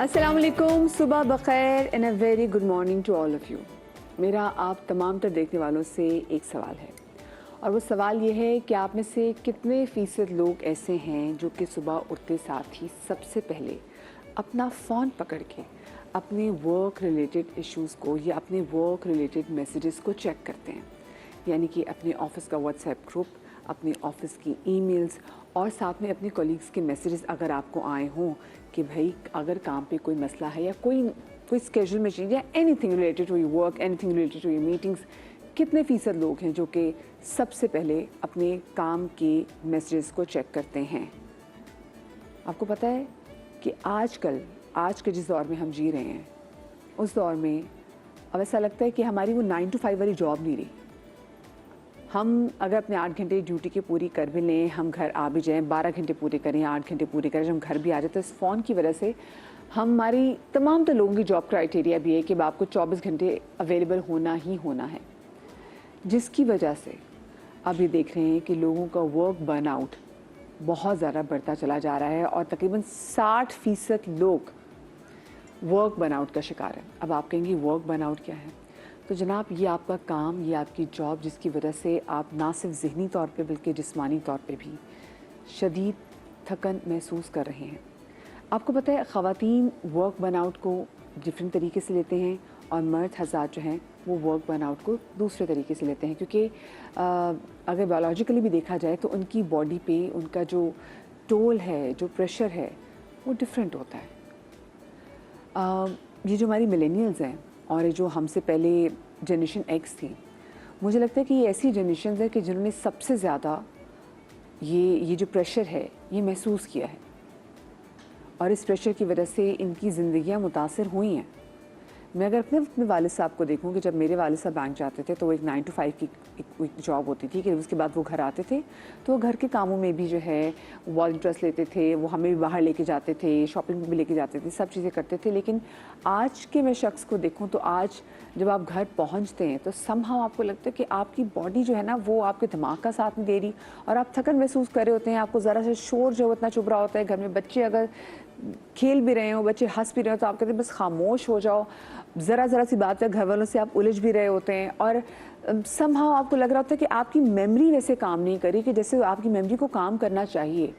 अस्सलाम वालेकुम, सुबह बखैर and a very good morning to all of you. मेरा आप तमाम तर देखने वालों से एक सवाल है और वो सवाल ये है कि आप में से कितने फ़ीसद लोग ऐसे हैं जो कि सुबह उठते साथ ही सबसे पहले अपना फ़ोन पकड़ के अपने वर्क रिलेटेड इश्यूज़ को या अपने वर्क रिलेटेड मैसेजेस को चेक करते हैं, यानी कि अपने ऑफ़िस का व्हाट्सएप ग्रुप, अपने ऑफ़िस की ईमेल्स और साथ में अपने कॉलीग्स के मैसेजेस अगर आपको आए हों कि भाई अगर काम पे कोई मसला है या कोई स्केड्यूल में चेंज या anything related to your work, anything related to your meetings, कितने फ़ीसद लोग हैं जो कि सबसे पहले अपने काम के मैसेजेस को चेक करते हैं। आपको पता है कि आज के जिस दौर में हम जी रहे हैं उस दौर में अब ऐसा लगता है कि हमारी वो 9 to 5 वाली जॉब नहीं रही। हम अगर अपने 8 घंटे ड्यूटी के पूरी कर भी लें, हम घर आ भी जाएं, 12 घंटे पूरे करें, 8 घंटे पूरे करें, जब हम घर भी आ जाए तो इस फ़ोन की वजह से हमारी तमाम तो लोगों की जॉब क्राइटेरिया भी है कि आपको 24 घंटे अवेलेबल होना ही होना है, जिसकी वजह से अब ये देख रहे हैं कि लोगों का वर्क बर्नआउट बहुत ज़्यादा बढ़ता चला जा रहा है और तकरीबन 60% लोग वर्क बर्नआउट का शिकार है। अब आप कहेंगे वर्क बर्नआउट क्या है? तो जनाब, ये आपका काम, ये आपकी जॉब जिसकी वजह से आप ना सिर्फ ज़हनी तौर पे बल्कि जिस्मानी तौर पे भी शदीद थकन महसूस कर रहे हैं। आपको पता है ख़वातीन वर्क बर्नआउट को डिफरेंट तरीके से लेते हैं और मर्द हज़ार जो हैं वो वर्क बर्नआउट को दूसरे तरीके से लेते हैं, क्योंकि अगर बायोलॉजिकली भी देखा जाए तो उनकी बॉडी पे उनका जो टोल है, जो प्रेशर है, वो डिफरेंट होता है। ये जो हमारी मिलेनियल्स हैं और ये जो हमसे पहले जनरेशन एक्स थी, मुझे लगता है कि ये ऐसी जनरेशन है कि जिन्होंने सबसे ज़्यादा ये जो प्रेशर है ये महसूस किया है और इस प्रेशर की वजह से इनकी ज़िंदगियां मुतासिर हुई हैं। मैं अगर अपने वालिद साहब को देखूं कि जब मेरे वालिद साहब बैंक जाते थे तो वो एक 9 to 5 की एक जॉब होती थी कि उसके बाद वो घर आते थे तो वो घर के कामों में भी जो है वो इंटरेस्ट लेते थे, वो हमें भी बाहर लेके जाते थे, शॉपिंग भी लेके जाते थे, सब चीज़ें करते थे। लेकिन आज के मैं शख्स को देखूँ तो आज जब आप घर पहुँचते हैं तो समहाउ आपको लगता है कि आपकी बॉडी जो है ना वो आपके दिमाग का साथ नहीं दे रही और आप थकन महसूस कर रहे होते हैं। आपको ज़रा सा शोर जो इतना चुभ रहा होता है, घर में बच्चे अगर खेल भी रहे हो, बच्चे हंस भी रहे हो तो आप कहते हैं बस खामोश हो जाओ। ज़रा सी बात है, घर वालों से आप उलझ भी रहे होते हैं और समहाउ आपको लग रहा होता है कि आपकी मेमोरी वैसे काम नहीं करी कि जैसे आपकी मेमोरी को काम करना चाहिए,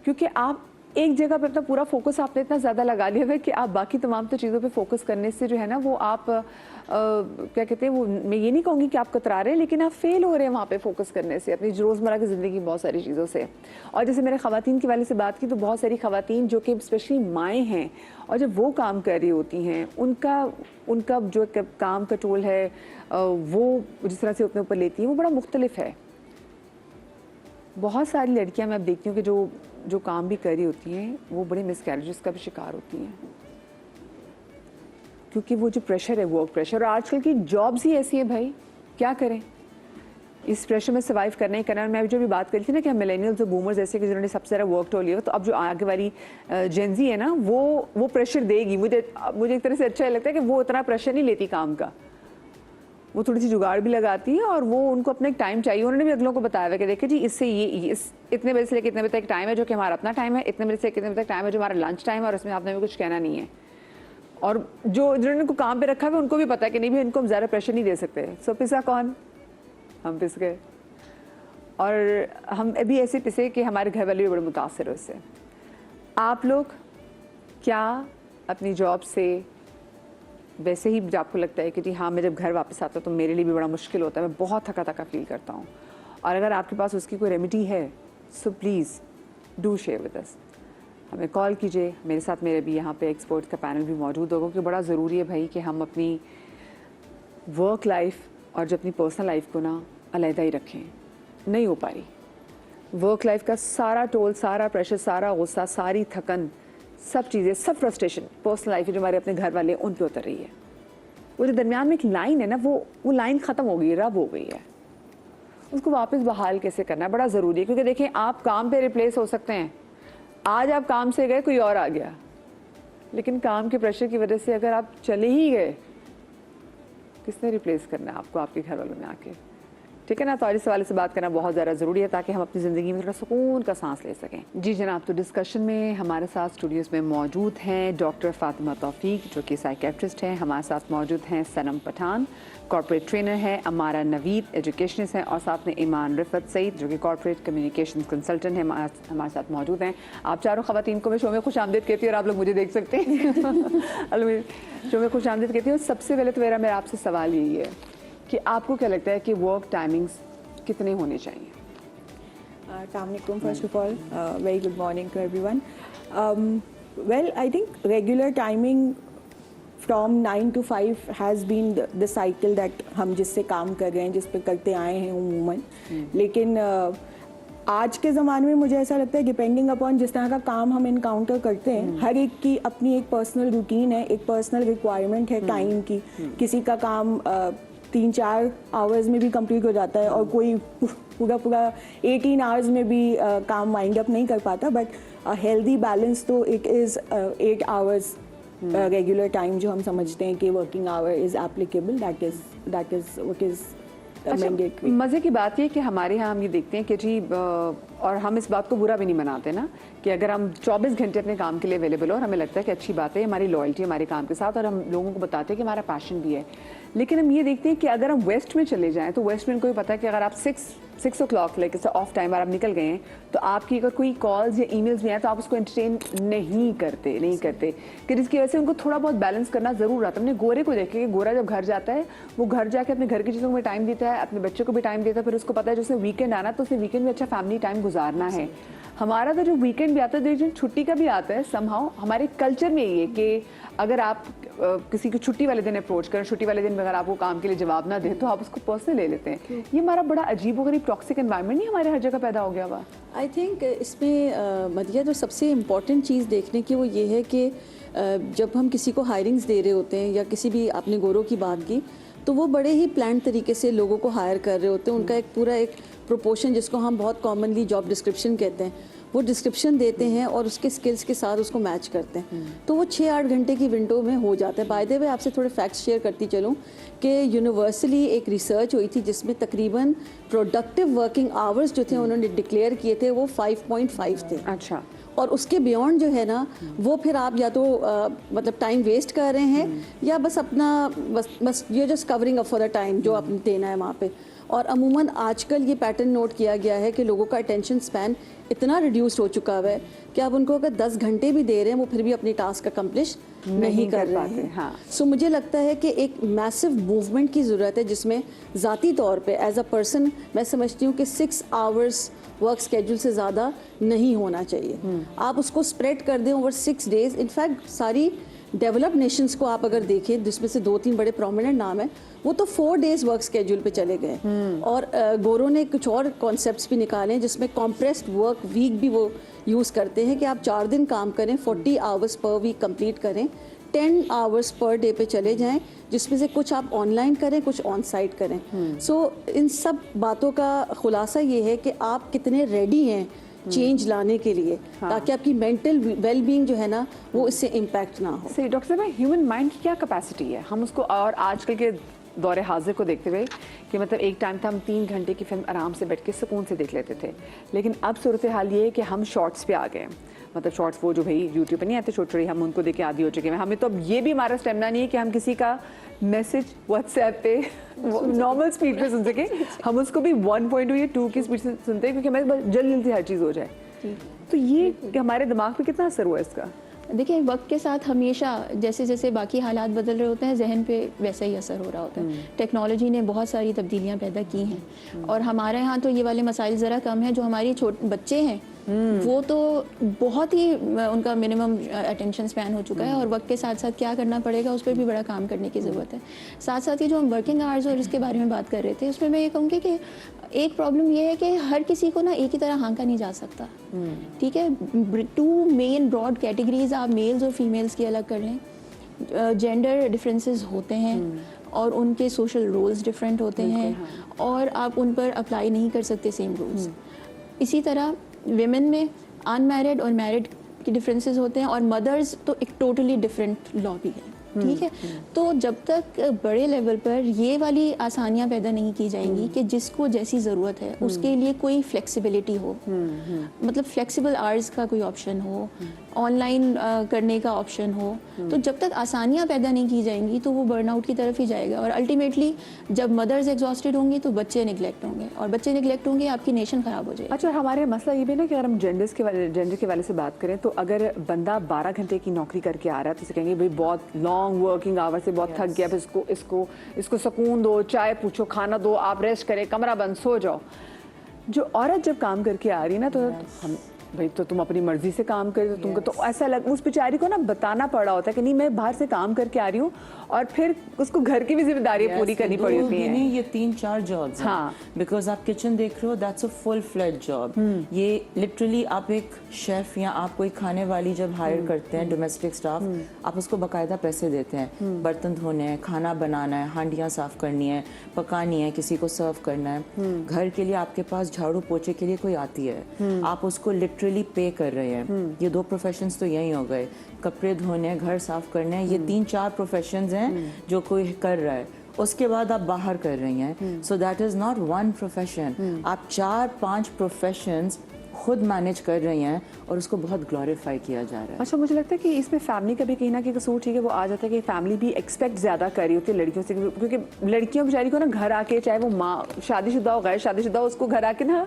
क्योंकि आप एक जगह पे अपना पूरा फोकस आपने इतना ज़्यादा लगा लिया है कि आप बाकी तमाम तो चीज़ों पे फोकस करने से जो है ना वो आप क्या कहते हैं, वो मैं ये नहीं कहूँगी कि आप कतरा रहे हैं, लेकिन आप फेल हो रहे हैं वहाँ पे फोकस करने से अपनी रोज़मर्रा की ज़िंदगी बहुत सारी चीज़ों से। और जैसे मैंने ख़वातीन के वाले से बात की तो बहुत सारी ख़वातीन जो कि स्पेशली माएँ हैं और जब वो काम कर रही होती हैं उनका जो काम का टोल है वो जिस तरह से अपने ऊपर लेती हैं वो बड़ा मुख्तलिफ है। बहुत सारी लड़कियां मैं अब देखती हूँ कि जो काम भी कर रही होती हैं वो बड़े मिसकैरेजेस का भी शिकार होती हैं, क्योंकि वो जो प्रेशर है, वर्क प्रेशर, और आजकल की जॉब्स ही ऐसी है भाई, क्या करें इस प्रेशर में सर्वाइव करना ही करना। मैं जो भी बात करी थी ना कि हम मिलेनियल्स और बूमर्स जैसे कि जिन्होंने सबसे ज़्यादा वर्क टोल लिया, तो अब जो आगे वाली जेनजी है ना वो प्रेशर देगी। मुझे एक तरह से अच्छा लगता है कि वो इतना प्रेशर नहीं लेती काम का, वो थोड़ी सी जुगाड़ भी लगाती है और वो उनको अपना एक टाइम चाहिए। उन्होंने भी अगलों को बताया हुआ कि देखिए जी इससे इतने बजे से लेकर इतने बजे तक टाइम है जो कि हमारा अपना टाइम है, इतने बजे से कितने बजे तक टाइम है जो हमारा लंच टाइम है और इसमें आपने भी कुछ कहना नहीं है। और जिन्होंने उनको काम पे रखा हुआ उनको भी पता है कि नहीं भी इनको हम ज़्यादा प्रेशर नहीं दे सकते। सो पिसा कौन? हम पिस गए और हम अभी ऐसे पिसे कि हमारे घर वाले भी बड़े मुतासर हो इससे। आप लोग क्या अपनी जॉब से वैसे ही आपको लगता है कि जी हाँ मैं जब घर वापस आता हूँ तो मेरे लिए भी बड़ा मुश्किल होता है, मैं बहुत थका थका फील करता हूँ, और अगर आपके पास उसकी कोई रेमेडी है so please do share with us, हमें कॉल कीजिए। मेरे साथ मेरे भी यहाँ पे एक्सपर्ट का पैनल भी मौजूद होगा, क्योंकि बड़ा ज़रूरी है भाई कि हम अपनी वर्क लाइफ और जो अपनी पर्सनल लाइफ को ना अलहदा ही रखें। नहीं हो पा रही, वर्क लाइफ का सारा टोल, सारा प्रेशर, सारा गुस्सा, सारी थकन, सब चीज़ें, सब फ्रस्ट्रेशन पर्सनल लाइफ जो हमारे अपने घर वाले उन पे उतर रही है। वो जो दरमियान में एक लाइन है ना वो लाइन ख़त्म हो गई है, रब हो गई है, उसको वापस बहाल कैसे करना है बड़ा ज़रूरी है। क्योंकि देखें आप काम पे रिप्लेस हो सकते हैं, आज आप काम से गए कोई और आ गया, लेकिन काम के प्रेशर की वजह से अगर आप चले ही गए किसने रिप्लेस करना है आपको आपके घर वालों ने आके? ठीक है ना। तो आज इस हवाले से बात करना बहुत ज़्यादा ज़रूरी है ताकि हम अपनी ज़िंदगी में थोड़ा सुकून का सांस ले सकें। जी जनाब, तो डिस्कशन में हमारे साथ स्टूडियोज़ में मौजूद हैं डॉक्टर फातिमा तौफीक जो कि साइकेट्रिस्ट हैं, हमारे साथ मौजूद हैं सनम पठान कॉर्पोरेट ट्रेनर है, अमारा नवीद एजुकेशनिस्ट हैं और साथ में ईमान रिफत सईद जो कि कॉर्पोरेट कम्युनिकेशन कंसल्टेंट हैं हमारे साथ मौजूद हैं। आप चारों ख़वातीन को मैं शो में खुश आमदीद कहती हूँ और आप लोग मुझे देख सकते हैं शो में खुश आमदीद कहती हूँ। सबसे पहले तो मेरा आपसे सवाल यही है कि आपको क्या लगता है कि वर्क टाइमिंग्स कितने होने चाहिए? Assalamualaikum, first of all, very good morning to everyone. Well, I think regular timing from 9 to 5 has been the cycle that हम जिससे काम कर रहे हैं, जिस पे करते आए हैं उमूमन। लेकिन आज के ज़माने में मुझे ऐसा लगता है डिपेंडिंग अपॉन जिस तरह का काम हम इनकाउंटर करते हैं, हर एक की अपनी एक पर्सनल रूटीन है, एक पर्सनल रिक्वायरमेंट है टाइम की। किसी का काम 3-4 आवर्स में भी कंप्लीट हो जाता है और कोई पूरा 18 आवर्स में भी काम वाइंड अप नहीं कर पाता। बट हेल्दी बैलेंस तो it is 8 hours regular time जो हम समझते हैं कि working hour is applicable, that is what is mandatory. मज़े की बात ये कि हमारे यहाँ हम ये देखते हैं कि जी और हम इस बात को बुरा भी नहीं मनाते ना कि अगर हम 24 घंटे अपने काम के लिए अवेलेबल हो और हमें लगता है कि अच्छी बात है, हमारी लॉयल्टी हमारे काम के साथ और हम लोगों को बताते हैं कि हमारा पैशन भी है। लेकिन हम ये देखते हैं कि अगर हम वेस्ट में चले जाएं तो वेस्ट में इनको भी पता है कि अगर आप 6 o'clock लाइक इससे ऑफ टाइम आप निकल गए हैं तो आपकी अगर कोई कॉल्स या ईमेल्स भी आए तो आप उसको एंटरटेन नहीं करते कि जिसकी वजह से उनको थोड़ा बहुत बैलेंस करना ज़रूर आता है। हमने गोरे को देखे कि गोरा जब घर जाता है वो घर जाके अपने घर की चीज़ों में टाइम देता है, अपने बच्चों को भी टाइम देता है, फिर उसको पता है जो उसने वीकेंड आना तो उसने वीकेंड में अच्छा फैमिली टाइम गुजारना है। हमारा तो जो वीकेंड भी आता है, जो छुट्टी का भी आता है, समहाउ हमारे कल्चर में ये कि अगर आप किसी की छुट्टी वाले दिन अप्रोच करें, छुट्टी वाले दिन में अगर आपको काम के लिए जवाब ना दें तो आप उसको पर्सनल ले लेते हैं। ये हमारा बड़ा अजीब और टॉक्सिक एनवायरनमेंट नहीं हमारे हर जगह पैदा हो गया हुआ। आई थिंक इसमें मदिया जो सबसे इम्पॉर्टेंट चीज़ देखने की वो ये है कि जब हम किसी को हायरिंग्स दे रहे होते हैं या किसी भी आपने गोरों की बात की तो वो बड़े ही प्लान तरीके से लोगों को हायर कर रहे होते हैं। उनका एक पूरा एक प्रोपोर्शन जिसको हम बहुत कॉमनली जॉब डिस्क्रिप्शन कहते हैं वो डिस्क्रिप्शन देते हैं और उसके स्किल्स के साथ उसको मैच करते हैं तो वो 6-8 घंटे की विंडो में हो जाता है। बाय द वे आपसे थोड़े फैक्ट्स शेयर करती चलूँ कि यूनिवर्सली एक रिसर्च हुई थी जिसमें तकरीबन प्रोडक्टिव वर्किंग आवर्स जो थे उन्होंने डिक्लेयर किए थे वो 5.5 थे। अच्छा। और उसके बियॉन्ड जो है ना वो फिर आप या तो मतलब टाइम वेस्ट कर रहे हैं या बस अपना बस ये just covering up for a time जो आपने देना है वहाँ पे। और अमूमन आजकल ये पैटर्न नोट किया गया है कि लोगों का अटेंशन स्पैन इतना रिड्यूस्ड हो चुका है कि आप उनको अगर 10 घंटे भी दे रहे हैं वो फिर भी अपनी टास्क अकम्प्लिश नहीं कर रहे हैं। हाँ। सो मुझे लगता है कि एक मैसिव मूवमेंट की ज़रूरत है जिसमें ज़ाती तौर पे एज अ पर्सन मैं समझती हूँ कि 6 आवर्स वर्क स्केड्यूल से ज़्यादा नहीं होना चाहिए। आप उसको स्प्रेड कर दें ओवर 6 डेज़। इनफैक्ट सारी डेवलप्ड नेशंस को आप अगर देखें जिसमें से 2-3 बड़े प्रोमिनेंट नाम है वो तो 4 डेज़ वर्क स्केड्यूल पे चले गए। और गोरों ने कुछ और कॉन्सेप्ट्स भी निकाले हैं जिसमें कॉम्प्रेस्ड वर्क वीक भी वो यूज़ करते हैं कि आप 4 दिन काम करें, 40 आवर्स पर वीक कंप्लीट करें, 10 आवर्स पर डे पे चले जाएं जिसमें से कुछ आप ऑनलाइन करें कुछ ऑन साइट करें। सो इन सब बातों का खुलासा ये है कि आप कितने रेडी हैं चेंज लाने के लिए ताकि आपकी मेंटल वेलबींग जो है ना वो इससे इम्पैक्ट ना हो। सही डॉक्टर साहब, ह्यूमन माइंड की क्या कैपेसिटी है हम उसको और आजकल के दौरे हाजिर को देखते हुए कि मतलब एक टाइम था हम 3 घंटे की फिल्म आराम से बैठ के सुकून से देख लेते थे, लेकिन अब सूरत हाल ये है कि हम शॉर्ट्स पे आ गए। मतलब शॉर्ट्स वो जो भाई यूट्यूब पे नहीं आते छोटे छोटे, हम उनको देख के आदी हो चुके हैं। हमें तो अब ये भी हमारा स्टेमिना नहीं है कि हम किसी का मैसेज व्हाट्सएप पे नॉर्मल स्पीड पे सुन सके, हम उसको भी 1.2 या 2 की स्पीड से सुनते हैं क्योंकि हमें जल्दी जल्दी हर चीज़ हो जाए। तो ये हमारे दिमाग पे कितना असर हुआ इसका? देखिए वक्त के साथ हमेशा जैसे जैसे बाकी हालात बदल रहे होते हैं जहन पे वैसा ही असर हो रहा होता है। टेक्नोलॉजी ने बहुत सारी तब्दीलियां पैदा की हैं और हमारे यहाँ तो ये वाले मसाइल ज़रा कम हैं। जो हमारी छोटे बच्चे हैं वो तो बहुत ही उनका मिनिमम अटेंशन स्पैन हो चुका है और वक्त के साथ साथ क्या करना पड़ेगा उस पर भी बड़ा काम करने की ज़रूरत है। साथ साथ ही जो हम वर्किंग आवर्स और इसके बारे में बात कर रहे थे उसमें मैं ये कहूँगी कि एक प्रॉब्लम ये है कि हर किसी को ना एक ही तरह हाँका नहीं जा सकता। ठीक है, 2 मेन ब्रॉड कैटेगरीज आप मेल्स और फीमेल्स की अलग कर लें। जेंडर डिफरेंसेस होते हैं और उनके सोशल रोल्स डिफरेंट होते हैं और आप उन पर अप्लाई नहीं कर सकते सेम रूल्स। इसी तरह विमेन में अनमैरिड और मैरिड की डिफरेंसेस होते हैं और मदर्स तो एक टोटली डिफरेंट लॉ भी है। ठीक है। तो जब तक बड़े लेवल पर ये वाली आसानियां पैदा नहीं की जाएंगी कि जिसको जैसी ज़रूरत है उसके लिए कोई फ्लेक्सिबिलिटी हो, मतलब फ्लेक्सिबल आवर्स का कोई ऑप्शन हो, ऑनलाइन करने का ऑप्शन हो, तो जब तक आसानियां पैदा नहीं की जाएंगी तो वो बर्नआउट की तरफ ही जाएगा। और अल्टीमेटली जब मदर्स एग्जॉस्टेड होंगी तो बच्चे निगलेक्ट होंगे, और बच्चे निगलेक्ट होंगे आपकी नेशन ख़राब हो जाएगी। अच्छा, हमारे मसला ये भी ना कि अगर हम जेंडर के वाले से बात करें तो अगर बंदा 12 घंटे की नौकरी करके आ रहा है तो उसे कहेंगे भाई बहुत लॉन्ग वर्किंग आवर से बहुत थक गया, फिर इसको सुकून दो, चाय पूछो, खाना दो, आप रेस्ट करें, कमरा बंद, सो जाओ। जो औरत जब काम करके आ रही ना तो हम भाई तो तुम अपनी मर्जी से काम करे, तो तुमको तो ऐसा लग उस बेचारी को ना बताना पड़ा होता है कि नहीं मैं बाहर से काम करके आ रही हूँ, और फिर उसको घर की भी जिम्मेदारियां पूरी करनी पड़ी होती हैं। ये 3-4 जॉब्स हैं। हाँ। बिकॉज आप किचन देख रहे हो, that's a full fled job. ये लिटरली आप एक शेफ या आप कोई खाने वाली जब हायर करते हैं डोमेस्टिक स्टाफ, आप उसको बाकायदा पैसे देते हैं, बर्तन धोने हैं, खाना बनाना है, हांडियाँ साफ करनी है, पकानी है, किसी को सर्व करना है। घर के लिए आपके पास झाड़ू पोछे के लिए कोई आती है, आप उसको लिटरली पे कर रहे हैं। ये 2 प्रोफेशंस तो यही हो गए, कपड़े धोने, घर साफ करने, ये 3-4 प्रोफेशंस हैं जो कोई कर रहा है। उसके बाद आप बाहर कर रही हैं, so that is not one profession, आप 4-5 प्रोफेशंस खुद मैनेज कर रही हैं और उसको बहुत ग्लोरीफाई किया जा रहा है। अच्छा, मुझे लगता है कि इसमें फैमिली का भी कहीं ना कहीं कसूर ठीक है, वो आ जाता है कि फैमिली भी एक्सपेक्ट ज़्यादा कर रही होती है लड़कियों से, क्योंकि लड़कियों बेचारी को ना घर आके, चाहे वो माँ शादीशुदा हो गैर शादीशुदा हो, उसको घर आके ना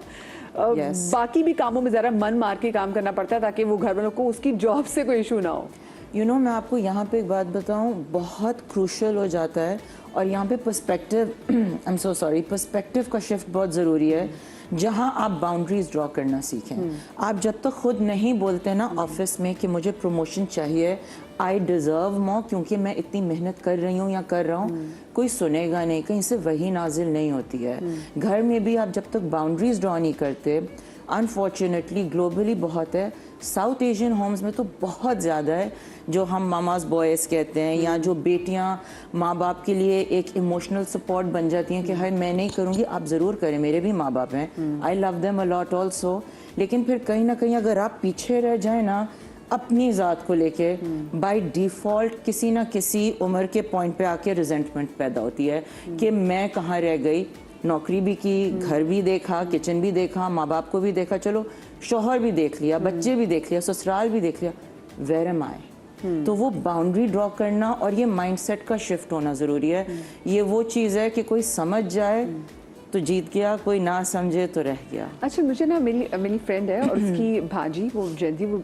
बाकी भी कामों में ज़रा मन मार के काम करना पड़ता है ताकि वो घर वालों को उसकी जॉब से कोई इशू ना हो। मैं आपको यहाँ पे एक बात बताऊँ, बहुत क्रूशल हो जाता है, और यहाँ पे perspective I am so sorry, perspective का शिफ्ट बहुत ज़रूरी है, जहाँ आप बाउंड्रीज ड्रॉ करना सीखें। आप जब तक खुद नहीं बोलते ना ऑफिस में कि मुझे प्रमोशन चाहिए, आई डिज़र्व मोर, क्योंकि मैं इतनी मेहनत कर रही हूँ या कर रहा हूँ, कोई सुनेगा नहीं, कहीं से वही नाजिल नहीं होती है। घर में भी आप जब तक बाउंड्रीज ड्रॉ नहीं करते, अनफॉर्चुनेटली ग्लोबली बहुत है, साउथ एशियन होम्स में तो बहुत ज़्यादा है, जो हम मामाज बॉयज़ कहते हैं, या जो बेटियां माँ बाप के लिए एक इमोशनल सपोर्ट बन जाती हैं कि हाय मैं नहीं करूँगी, आप ज़रूर करें, मेरे भी माँ बाप हैं, I love them a lot also. लेकिन फिर कहीं ना कहीं अगर आप पीछे रह जाए ना अपनी ज़ात को लेके, बाय डिफ़ॉल्ट किसी ना किसी उम्र के पॉइंट पे आके रिजेंटमेंट पैदा होती है कि मैं कहाँ रह गई, नौकरी भी की, घर भी देखा, किचन भी देखा, माँ बाप को भी देखा, चलो शौहर भी देख लिया, बच्चे भी देख लिया, ससुराल भी देख लिया, वेयर एम आई। तो वो बाउंड्री ड्रॉ करना और ये माइंडसेट का शिफ्ट होना ज़रूरी है। ये वो चीज़ है कि कोई समझ जाए तो जीत गया, कोई ना समझे तो रह गया। अच्छा, मुझे ना मेरी फ्रेंड है और उसकी भाजी वो जयंती, वो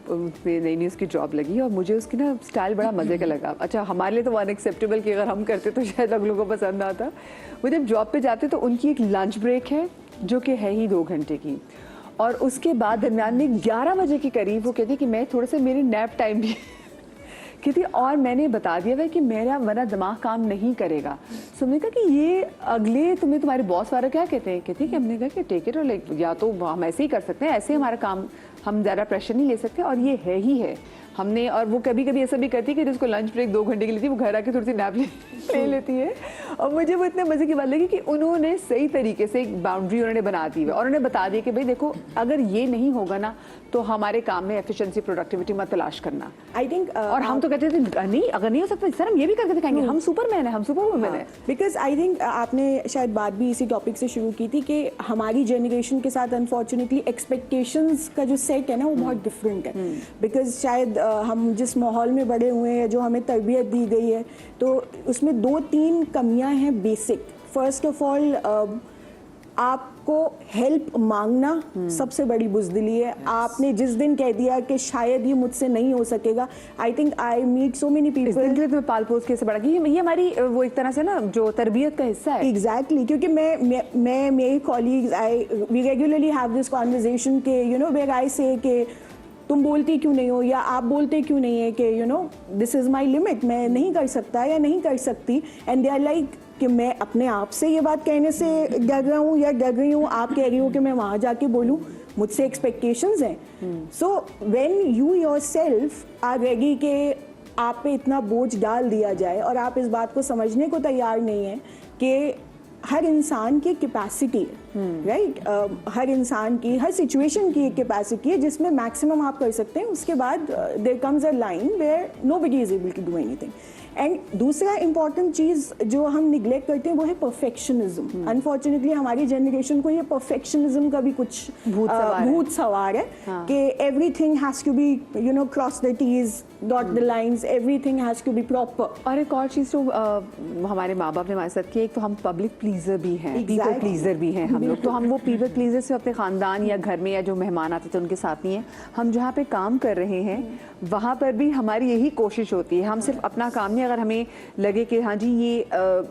नई उसकी जॉब लगी और मुझे उसकी ना स्टाइल बड़ा मज़े का लगा। अच्छा, हमारे लिए तो वो अनएक्सेप्टेबल कि अगर हम करते तो शायद अगलों को पसंद आता। वो जब जॉब पे जाते तो उनकी एक लंच ब्रेक है जो कि है ही 2 घंटे की, और उसके बाद दरमियान में 11 बजे के करीब वो कहती कि मैं थोड़ा सा मेरी नैप टाइम भी कहती, और मैंने बता दिया है कि मेरा वरना दिमाग काम नहीं करेगा। सो मैंने कहा कि ये अगले तुम्हारे बॉस वाला क्या कहते हैं? कहती कि हमने कहा कि टेक इट, और लाइक या तो हम ऐसे ही कर सकते हैं, ऐसे हमारा काम, हम ज़्यादा प्रेशर नहीं ले सकते, और ये है ही है हमने। और वो कभी कभी ऐसा भी करती है कि जिसको लंच ब्रेक 2 घंटे की लेती है वो घर आके थोड़ी सी नैप ले लेती है। और मुझे वो इतने मज़े की बात लगी कि उन्होंने सही तरीके से एक बाउंड्री उन्होंने बना दी है, और उन्होंने बता दिया कि भाई देखो अगर ये नहीं होगा ना तो हमारे काम में एफिशिएंसी, प्रोडक्टिविटी मत तलाश करना। आई थिंक और हम तो कहते थे नहीं, अगर नहीं हो सकता सर हम ये भी करके दिखाएंगे, हम सुपरमैन है, हम सुपर वुमेन है। बिकॉज आई थिंक आपने शायद बात भी इसी टॉपिक से शुरू की थी कि हमारी जनरेशन के साथ अनफॉर्चुनेटली एक्सपेक्टेशंस का जो सेट है ना वो बहुत डिफरेंट है। बिकॉज शायद हम जिस माहौल में बड़े हुए हैं, जो हमें तरबियत दी गई है, तो उसमें 2-3 कमियां हैं बेसिक। फर्स्ट ऑफ ऑल, आपको हेल्प मांगना सबसे बड़ी बुज़दिली है। आपने जिस दिन कह दिया कि शायद ये मुझसे नहीं हो सकेगा, I think I meet so many people, तो पाल पोस के से बड़ा कि ये हमारी वो एक तरह से ना जो तरबियत का हिस्सा है। एग्जैक्टली, क्योंकि मैं मेरी colleagues, we regularly have this conversation के वेयर आई से कि तुम बोलती क्यों नहीं हो, या आप बोलते क्यों नहीं है कि दिस इज़ माई लिमिट, मैं नहीं कर सकता या नहीं कर सकती। एंड दे आर लाइक कि मैं अपने आप से ये बात कहने से डर रहा हूँ या डर रही हूँ, आप कह रही हो कि मैं वहाँ जाके बोलूँ, मुझसे एक्सपेक्टेशंस हैं। So when you yourself are ready कि आप पे इतना बोझ डाल दिया जाए और आप इस बात को समझने को तैयार नहीं है कि हर इंसान की कैपेसिटी है राइट हर इंसान की, हर सिचुएशन की एक कैपेसिटी है जिसमें मैक्सिमम आप कर सकते हैं. उसके बाद there comes a line where nobody is able to do anything. And दूसरा इंपॉर्टेंट चीज़ जो हम निगलेक्ट करते हैं वो है परफेक्शनिज्म. अनफॉर्चुनेटली हमारी जनरेशन को ये परफेक्शनिज्म का भी कुछ भूत सवार है कि everything has to be you know cross the t's, dot the lines, everything has to be proper. और एक और चीज़ जो हमारे माँ बाप ने हमारे साथ की, एक तो हम पब्लिक प्लीजर भी हैं, पीपल प्लीजर भी हैं हम लोग. तो हम वो पीपल प्लीजर से अपने ख़ानदान या घर में या जो मेहमान आते थे उनके साथ नहीं है. हम जहाँ पे काम कर रहे हैं वहाँ पर भी हमारी यही कोशिश होती है. हम सिर्फ अपना काम नहीं, अगर हमें लगे कि हाँ जी ये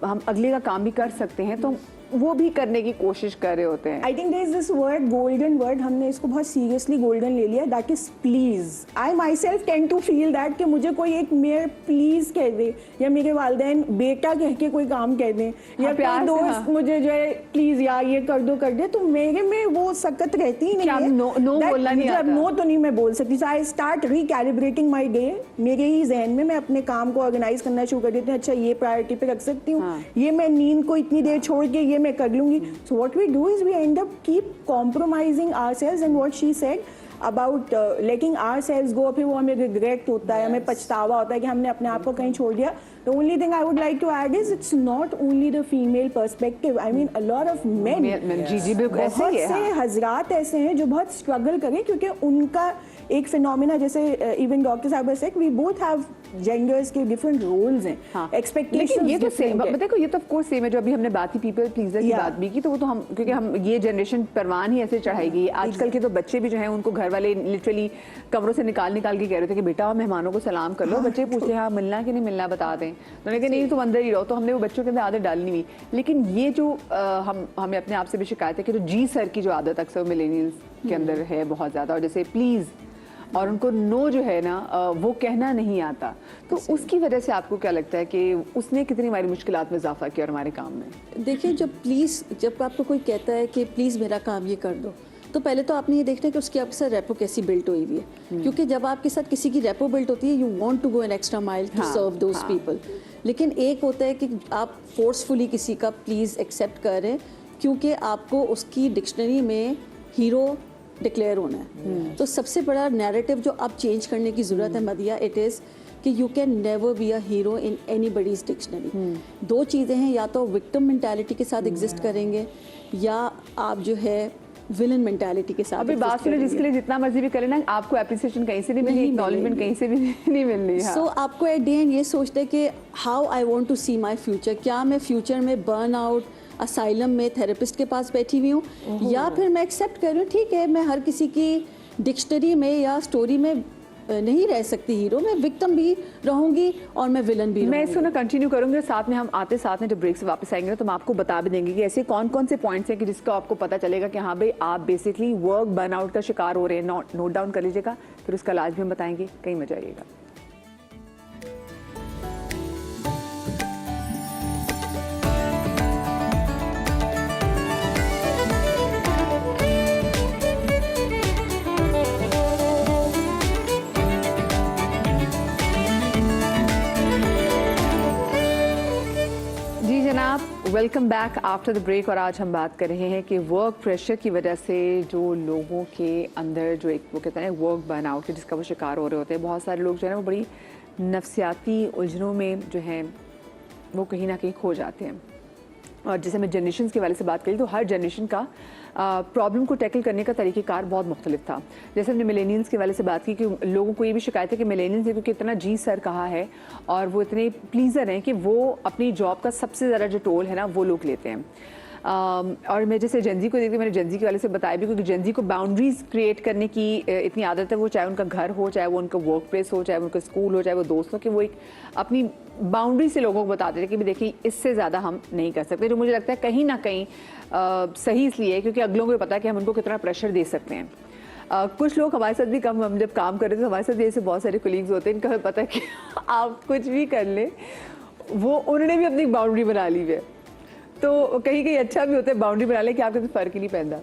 हम अगले का काम भी कर सकते हैं तो वो भी करने की कोशिश कर रहे होते हैं. I think there is this word, golden word, हमने इसको बहुत सीरियसली गोल्डन ले लिया, that is please. I myself tend to feel that कि मुझे कोई एक मेयर प्लीज कह दे या मेरे वालिदैन बेटा कह के कोई काम कह दें या कोई दोस्त मुझे जो है प्लीज यार ये कर दो, तो मेरे में वो सकत रहती ही नहीं है. नो बोलना नहीं आता. नो तो नहीं मैं बोल सकती. सो आई स्टार्ट रिकैलिब्रेटिंग माई डे. मेरे ही जहन में मैं अपने काम को ऑर्गेनाइज करना शुरू कर देती हूँ. अच्छा ये प्रायोरिटी पे रख सकती हूँ, ये मैं नींद को इतनी देर छोड़ के ये मैं कर लूंगी. So what we do is we end up keep compromising ourselves, and what she said about letting ourselves go, फिर वो हमें regret होता है, हमें पछतावा होता है कि हमने अपने आप को कहीं छोड़ दिया. The only thing I would like to add is it's not only the female perspective. I mean a lot of men. जी बिल्कुल ऐसे बहुत ही है. से हजरात ऐसे हैं जो बहुत स्ट्रगल करें क्योंकि उनका एक फिनोमिना, जैसे इवन डॉक्टर साहब ने said we both have genders के डिफरेंट रोल्स हैं, एक्सपेक्टेशंस. लेकिन ये तो सेम, देखो ये तो ऑफ कोर्स सेम है. जो अभी हमने बात की पीपल प्लीजर की बात भी की, तो वो तो हम, क्योंकि हम ये जनरेशन परवान ही ऐसे चढ़ाएगी. आजकल के तो बच्चे भी जो हैं उनको घर वाले लिटरली कमरों से निकाल के कह रहे थे कि बेटा मेहमानों को सलाम कर लो. बच्चे पूछते हैं हाँ मिलना कि नहीं मिलना बता दें, तो उन्होंने कहा नहीं तुम अंदर ही रहो. तो हमने वो बच्चों के अंदर आदत डालनी हुई. लेकिन ये जो हमें अपने आप से भी शिकायत है कि जो जी सर की जो आदत अक्सर मिलेनियल्स के अंदर है बहुत ज़्यादा, और जैसे प्लीज़ और उनको नो जो है ना वो कहना नहीं आता. तो उसकी वजह से आपको क्या लगता है कि उसने कितनी हमारी मुश्किलात में इजाफा किया और हमारे काम में? देखिए जब आपको कोई कहता है कि प्लीज़ मेरा काम ये कर दो, तो पहले तो आपने ये देखना है कि उसकी आपके साथ रेपो कैसी बिल्ट हुई हुई है. क्योंकि जब आपके साथ किसी की रेपो बिल्ट होती है, you want to go an extra mile to serve those people. लेकिन एक होता है कि आप फोर्सफुली किसी का प्लीज़ एक्सेप्ट कर रहे हैं क्योंकि आपको उसकी डिक्शनरी में हीरो डिक्लेयर होना है. तो सबसे बड़ा नैरेटिव जो अब चेंज करने की ज़रूरत है मदिया, इट इज़ कि you can never be a hero in anybody's dictionary. दो चीज़ें हैं, या तो विक्टिम मेंटालिटी के साथ एग्जिस्ट करेंगे या आप जो है विलन मेंटालिटी के साथ. अभी बात सुनो, जिसके लिए जितना मर्जी भी करें ना, आपको एप्रिसिएशन कहीं से नहीं मिली, एक्नॉलेजमेंट कहीं से भी नहीं मिलनी. सो आपको एट द एंड ये सोचते हैं कि how I want to see my future. क्या मैं फ्यूचर में बर्न आउट असाइलम में थेरेपिस्ट के पास बैठी हुई हूँ, या फिर मैं एक्सेप्ट कर रही हूँ ठीक है मैं हर किसी की डिक्शनरी में या स्टोरी में नहीं रह सकती हीरो, मैं विक्टिम भी रहूंगी और मैं विलन भी रहूंगी. मैं इसको ना कंटिन्यू करूंगी. साथ में हम आते साथ में जब ब्रेक से वापस आएंगे तो हम आपको बता भी देंगे कि ऐसे कौन कौन से पॉइंट्स हैं कि जिसको आपको पता चलेगा कि हाँ भाई आप बेसिकली वर्क बर्नआउट का शिकार हो रहे हैं. नोट डाउन कर लीजिएगा, फिर उसका इलाज भी हम बताएंगे. कहीं मत जाइएगा. Welcome back after the break. और आज हम बात कर रहे हैं कि वर्क प्रेशर की वजह से जो लोगों के अंदर जो एक वो कहते हैं वर्क बर्नआउट है जिसका वो शिकार हो रहे होते हैं. बहुत सारे लोग जो है ना वो बड़ी नफ्सियाती उलझनों में जो हैं वो कहीं ना कहीं खो जाते हैं. और जैसे मैं जनरेशन के वाले से बात करी तो हर जनरेशन का प्रॉब्लम को टैकल करने का तरीक़ेकार बहुत मुख्तलिफ था. जैसे हमने मिलेनियल्स के वाले से बात की कि लोगों को ये भी शिकायत है कि मिलेनियल्स क्योंकि इतना जी सर कहा है और वो इतने प्लीज़र हैं कि वो अपनी जॉब का सबसे ज़्यादा जो टोल है ना वो लोग लेते हैं. और मैं जैसे जेंजी को देखती हूँ, मैंने जेंजी के वाले से बताया भी क्योंकि जेंजी को बाउंड्रीज क्रिएट करने की इतनी आदत है. वो चाहे उनका घर हो, चाहे वो उनका वर्क प्लेस हो, चाहे उनका स्कूल हो, चाहे वो दोस्त हो, कि वो एक अपनी बाउंड्री से लोगों को बताते थे कि भी देखिए इससे ज़्यादा हम नहीं कर सकते. जो मुझे लगता है कहीं ना कहीं सही इसलिए है क्योंकि अगलों को पता है कि हम उनको कितना प्रेशर दे सकते हैं. कुछ लोग हमारे साथ भी कम, हम जब काम कर रहे थे तो हमारे साथ जैसे बहुत सारे कोलीग्स होते हैं, इनको हमें पता है कि आप कुछ भी कर लें, वो उन्होंने भी अपनी बाउंड्री बना ली है. तो कहीं कहीं अच्छा भी होता है बाउंड्री बना ले कि आपके तो फ़र्क ही नहीं पैदा.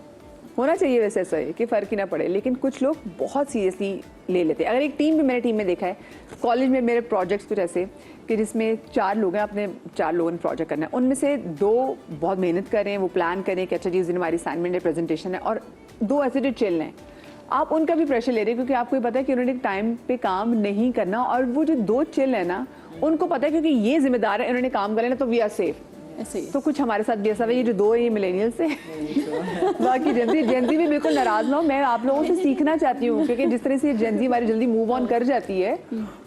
होना चाहिए वैसे ऐसा है कि फ़र्क ही ना पड़े, लेकिन कुछ लोग बहुत सीरियसली ले लेते हैं। अगर एक टीम में, मैंने टीम में देखा है, कॉलेज में मेरे प्रोजेक्ट्स कुछ ऐसे कि जिसमें 4 लोग हैं, अपने 4 लोगों ने प्रोजेक्ट करना है, उनमें से 2 बहुत मेहनत कर रहे हैं, वो प्लान करें कि अच्छा जी हमारी असाइनमेंट है, प्रेजेंटेशन है, और 2 ऐसे जो चिल हैं। आप उनका भी प्रेशर ले रहे हैं क्योंकि आपको ये पता है कि उन्होंने टाइम पे काम नहीं करना, और वो जो 2 चिल है ना, उनको पता है क्योंकि ये जिम्मेदार है, इन्होंने काम कर लेना, तो वी आर सेफ। ऐसे ही तो कुछ हमारे साथ भी ऐसा है, ये जो 2 है ये मिलेनियल्स से बाकी जेंजी भी बिल्कुल नाराज ना हो, मैं आप लोगों से सीखना चाहती हूँ क्योंकि जिस तरह से जेंजी हमारी जल्दी मूव ऑन कर जाती है,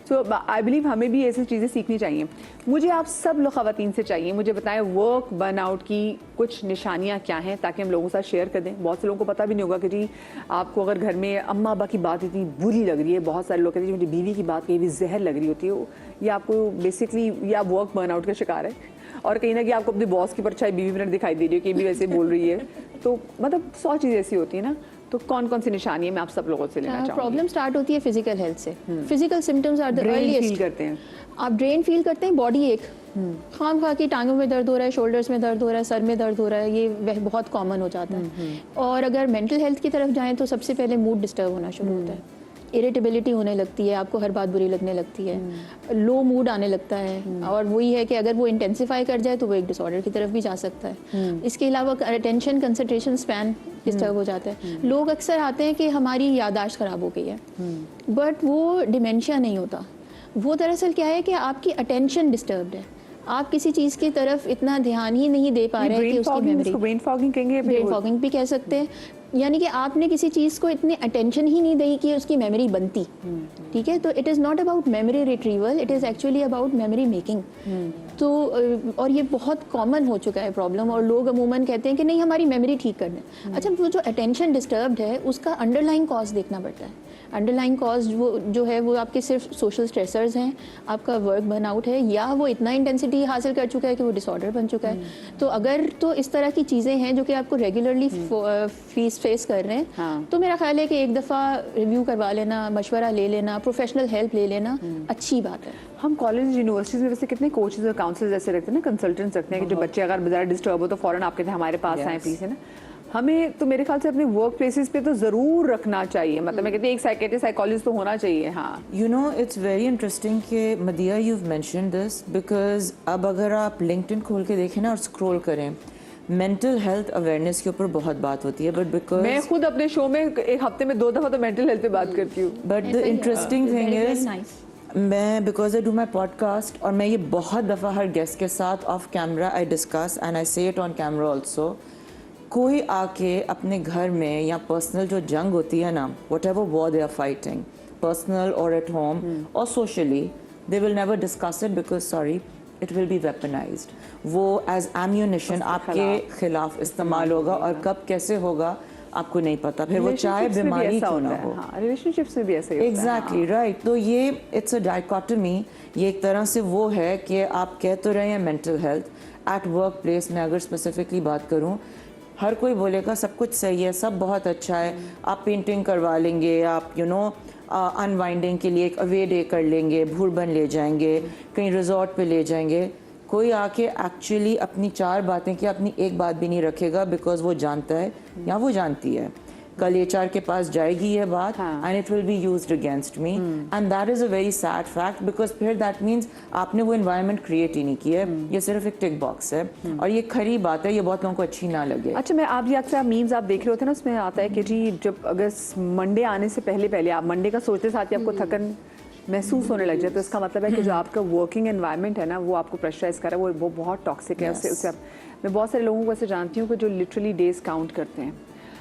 सो आई बिलीव हमें भी ऐसी चीज़ें सीखनी चाहिए। मुझे आप सब लोग ख़वातीन से चाहिए, मुझे बताएं वर्क बर्नआउट की कुछ निशानियाँ क्या हैं, ताकि हम लोगों के साथ शेयर कर दें। बहुत से लोगों को पता भी नहीं होगा कि जी आपको अगर घर में अम्मा अब्बा की बात इतनी बुरी लग रही है, बहुत सारे लोग कहते हैं मेरी बीवी की बात कहीं भी जहर लग रही होती है, या आपको बेसिकली या वर्क बर्नआउट का शिकार है, और कहीं ना कहीं आपको अपने बॉस की परछाई बीवी में दिखाई दे रही है कि ये भी वैसे बोल रही है, तो मतलब 100 चीज़ें ऐसी होती है ना। तो कौन कौन सी निशानी है मैं आप सब लोगों से लेना चाहूँगी। प्रॉब्लम स्टार्ट होती है फिजिकल हेल्थ से। Physical symptoms are the brain feel earliest. करते हैं आप ड्रेन फील करते हैं, बॉडी एक खाम खा की टांगों में दर्द हो रहा है, शोल्डर्स में दर्द हो रहा है, सर में दर्द हो रहा है, ये वह बहुत कॉमन हो जाता है। और अगर मेंटल हेल्थ की तरफ जाएं तो सबसे पहले मूड डिस्टर्ब होना शुरू होता है, इरिटेबिलिटी होने लगती है, आपको हर बात बुरी लगने लगती है, लो मूड आने लगता है, और वही है कि अगर वो इंटेंसिफाई कर जाए तो वो एक डिसऑर्डर की तरफ भी जा सकता है। इसके अलावा अटेंशन कंसंट्रेशन स्पैन डिस्टर्ब हो जाता है। लोग अक्सर आते हैं कि हमारी याददाश्त खराब हो गई है, बट वो डिमेंशिया नहीं होता, वो दरअसल क्या है कि आपकी अटेंशन डिस्टर्ब्ड है, आप किसी चीज़ की तरफ इतना ध्यान ही नहीं दे पा रहे हैं कि उसकी मेमोरी। ब्रेन फॉगिंग कहेंगे, ब्रेन फॉगिंग भी कह सकते हैं, यानी कि आपने किसी चीज़ को इतनी अटेंशन ही नहीं दी कि उसकी मेमोरी बनती। ठीक है, तो it is not about memory retrieval, it is actually about memory making. तो और ये बहुत कॉमन हो चुका है प्रॉब्लम, और लोग अमूमन कहते हैं कि नहीं हमारी मेमोरी ठीक करना है। अच्छा, वो जो अटेंशन डिस्टर्ब्ड है उसका अंडरलाइन कॉज देखना पड़ता है। अंडरलाइन कॉज वो जो है वो आपके सिर्फ सोशल स्ट्रेसर्स हैं, आपका वर्क बर्नआउट है, या वो इतना इंटेंसिटी हासिल कर चुका है कि वो डिसऑर्डर बन चुका है। तो अगर तो इस तरह की चीज़ें हैं जो कि आपको रेगुलरली फेस कर रहे हैं, तो मेरा ख्याल है कि एक दफ़ा रिव्यू करवा लेना, मशवरा ले लेना, प्रोफेशनल हेल्प ले लेना अच्छी बात है। हम कॉलेज यूनिवर्सिटीज़ में वैसे कितने कोचेज और काउंसलर्स ऐसे रखते हैं ना, कंसल्टेंट्स रखते हैं कि जो बच्चे अगर ज़रा डिस्टर्ब हो तो फ़ौरन आप कहते हैं हमारे पास आए प्लीज़, है ना। हमें तो मेरे ख्याल से अपने वर्क प्लेसेस पे तो ज़रूर रखना चाहिए, मतलब मैं कहती हूँ एक साइकेट्रिस्ट साइकोलॉजिस्ट तो होना चाहिए। हाँ, you know it's very interesting कि मदिया you've mentioned this बिकॉज अब अगर आप लिंक्डइन खोल के देखें ना और स्क्रॉल करें, मेंटल हेल्थ अवेयरनेस के ऊपर बहुत बात होती है, बट बिकॉज मैं खुद अपने शो में एक हफ्ते में 2 दफ़ा तो मेंटल हेल्थ पे बात करती हूँ। But the interesting thing is मैं because I do my podcast, और मैं ये बहुत दफ़ा हर गेस्ट के साथ off camera I discuss and I say it on camera also, कोई आके अपने घर में या पर्सनल जो जंग होती है ना, whatever war they are fighting, personal और एट होम और socially, they will never discuss it because sorry it will be weaponised. वो एज एम्यूनिशन आपके खिलाफ इस्तेमाल होगा, और कब कैसे होगा आपको नहीं पता, फिर वो चाहे बीमारी क्यों ना हो। रिलेशनशिप्स में भी ऐसा ही होता है। Exactly right. तो ये इट्स अ डाइकोटमी, ये एक तरह से वो है कि आप कह तो रहे हैं mental health, at work place में अगर स्पेसिफिकली बात करूँ, हर कोई बोलेगा सब कुछ सही है, सब बहुत अच्छा है, आप पेंटिंग करवा लेंगे, आप यू नो अनवाइंडिंग के लिए एक अवे डे कर लेंगे, भूरबन ले जाएंगे, कहीं रिजॉर्ट पे ले जाएंगे, कोई आके एक्चुअली अपनी 4 बातें की अपनी एक बात भी नहीं रखेगा, बिकॉज वो जानता है या वो जानती है कल HR के पास जाएगी ये बात, and it will be used against me, and that is a very sad fact, because फिर दैट मीन्स आपने वो इन्वायरमेंट क्रिएट ही नहीं किया है, ये सिर्फ एक टिक बॉक्स है, और ये खरी बात है, ये बहुत लोगों को अच्छी ना लगे। अच्छा, मैं आप जी अक्सर मीम्स आप देख रहे होते हैं ना, उसमें आता है कि जी जब अगर मंडे आने से पहले आप मंडे का सोचते साथ ही आपको थकन महसूस होने लग जाए, तो इसका मतलब है कि जो आपका वर्किंग एनवायरनमेंट है ना, वो आपको प्रेशराइज कर रहा है, वो बहुत टॉक्सिक है। उससे मैं बहुत सारे लोगों को ऐसे जानती हूँ कि जो लिटरली डेज काउंट करते हैं।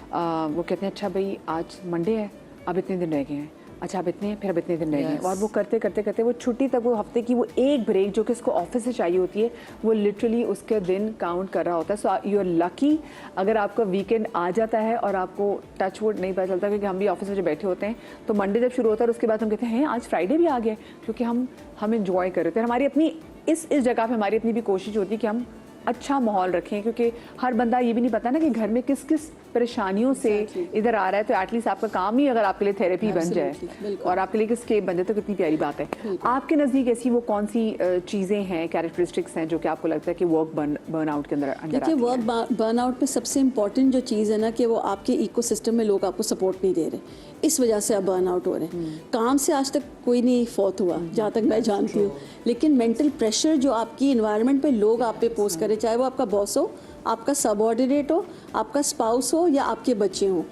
वो कहते हैं अच्छा भाई आज मंडे है, अब इतने दिन रह गए हैं, अच्छा अब इतने हैं, फिर अब इतने दिन रह गए हैं, और वो करते करते करते वो छुट्टी तक, वो हफ्ते की वो एक ब्रेक जो कि उसको ऑफिस से चाहिए होती है, वो लिटरली उसके दिन काउंट कर रहा होता है। सो यू आर लकी अगर आपका वीकेंड आ जाता है और आपको टच वुड नहीं पता चलता, क्योंकि हम भी ऑफिस में जब बैठे होते हैं तो मंडे जब शुरू होता है और उसके बाद हम कहते हैं आज फ्राइडे भी आ गया, क्योंकि हम इंजॉय कर रहे थे। हमारी अपनी इस जगह पर हमारी अपनी भी कोशिश होती है कि हम अच्छा माहौल रखें, क्योंकि हर बंदा ये भी नहीं पता ना कि घर में किस किस परेशानियों से इधर आ रहा है, तो एटलीस्ट आपका काम ही अगर आपके लिए थेरेपी बन जाए और आपके लिए स्केप बन जाए तो कितनी प्यारी बात है। आपके नज़दीक ऐसी वो कौन सी चीज़ें हैं, कैरेक्टरिस्टिक्स हैं जो कि आपको लगता है कि वर्क बर्नआउट के अंदर देखिए, वर्क बर्नआउट में सबसे इम्पॉर्टेंट जो चीज़ है ना कि वो आपके इकोसिस्टम में लोग आपको सपोर्ट नहीं दे रहे, इस वजह से आप बर्नआउट हो रहे हैं। काम से आज तक कोई नहीं फौत हुआ जहाँ तक मैं जानती हूँ, लेकिन मेंटल प्रेशर जो आपकी इन्वायरमेंट पे लोग आप पे पोस्ट करें, चाहे वो आपका बॉस हो, आपका सबऑर्डिनेट हो, आपका स्पाउस हो या आपके बच्चे हों,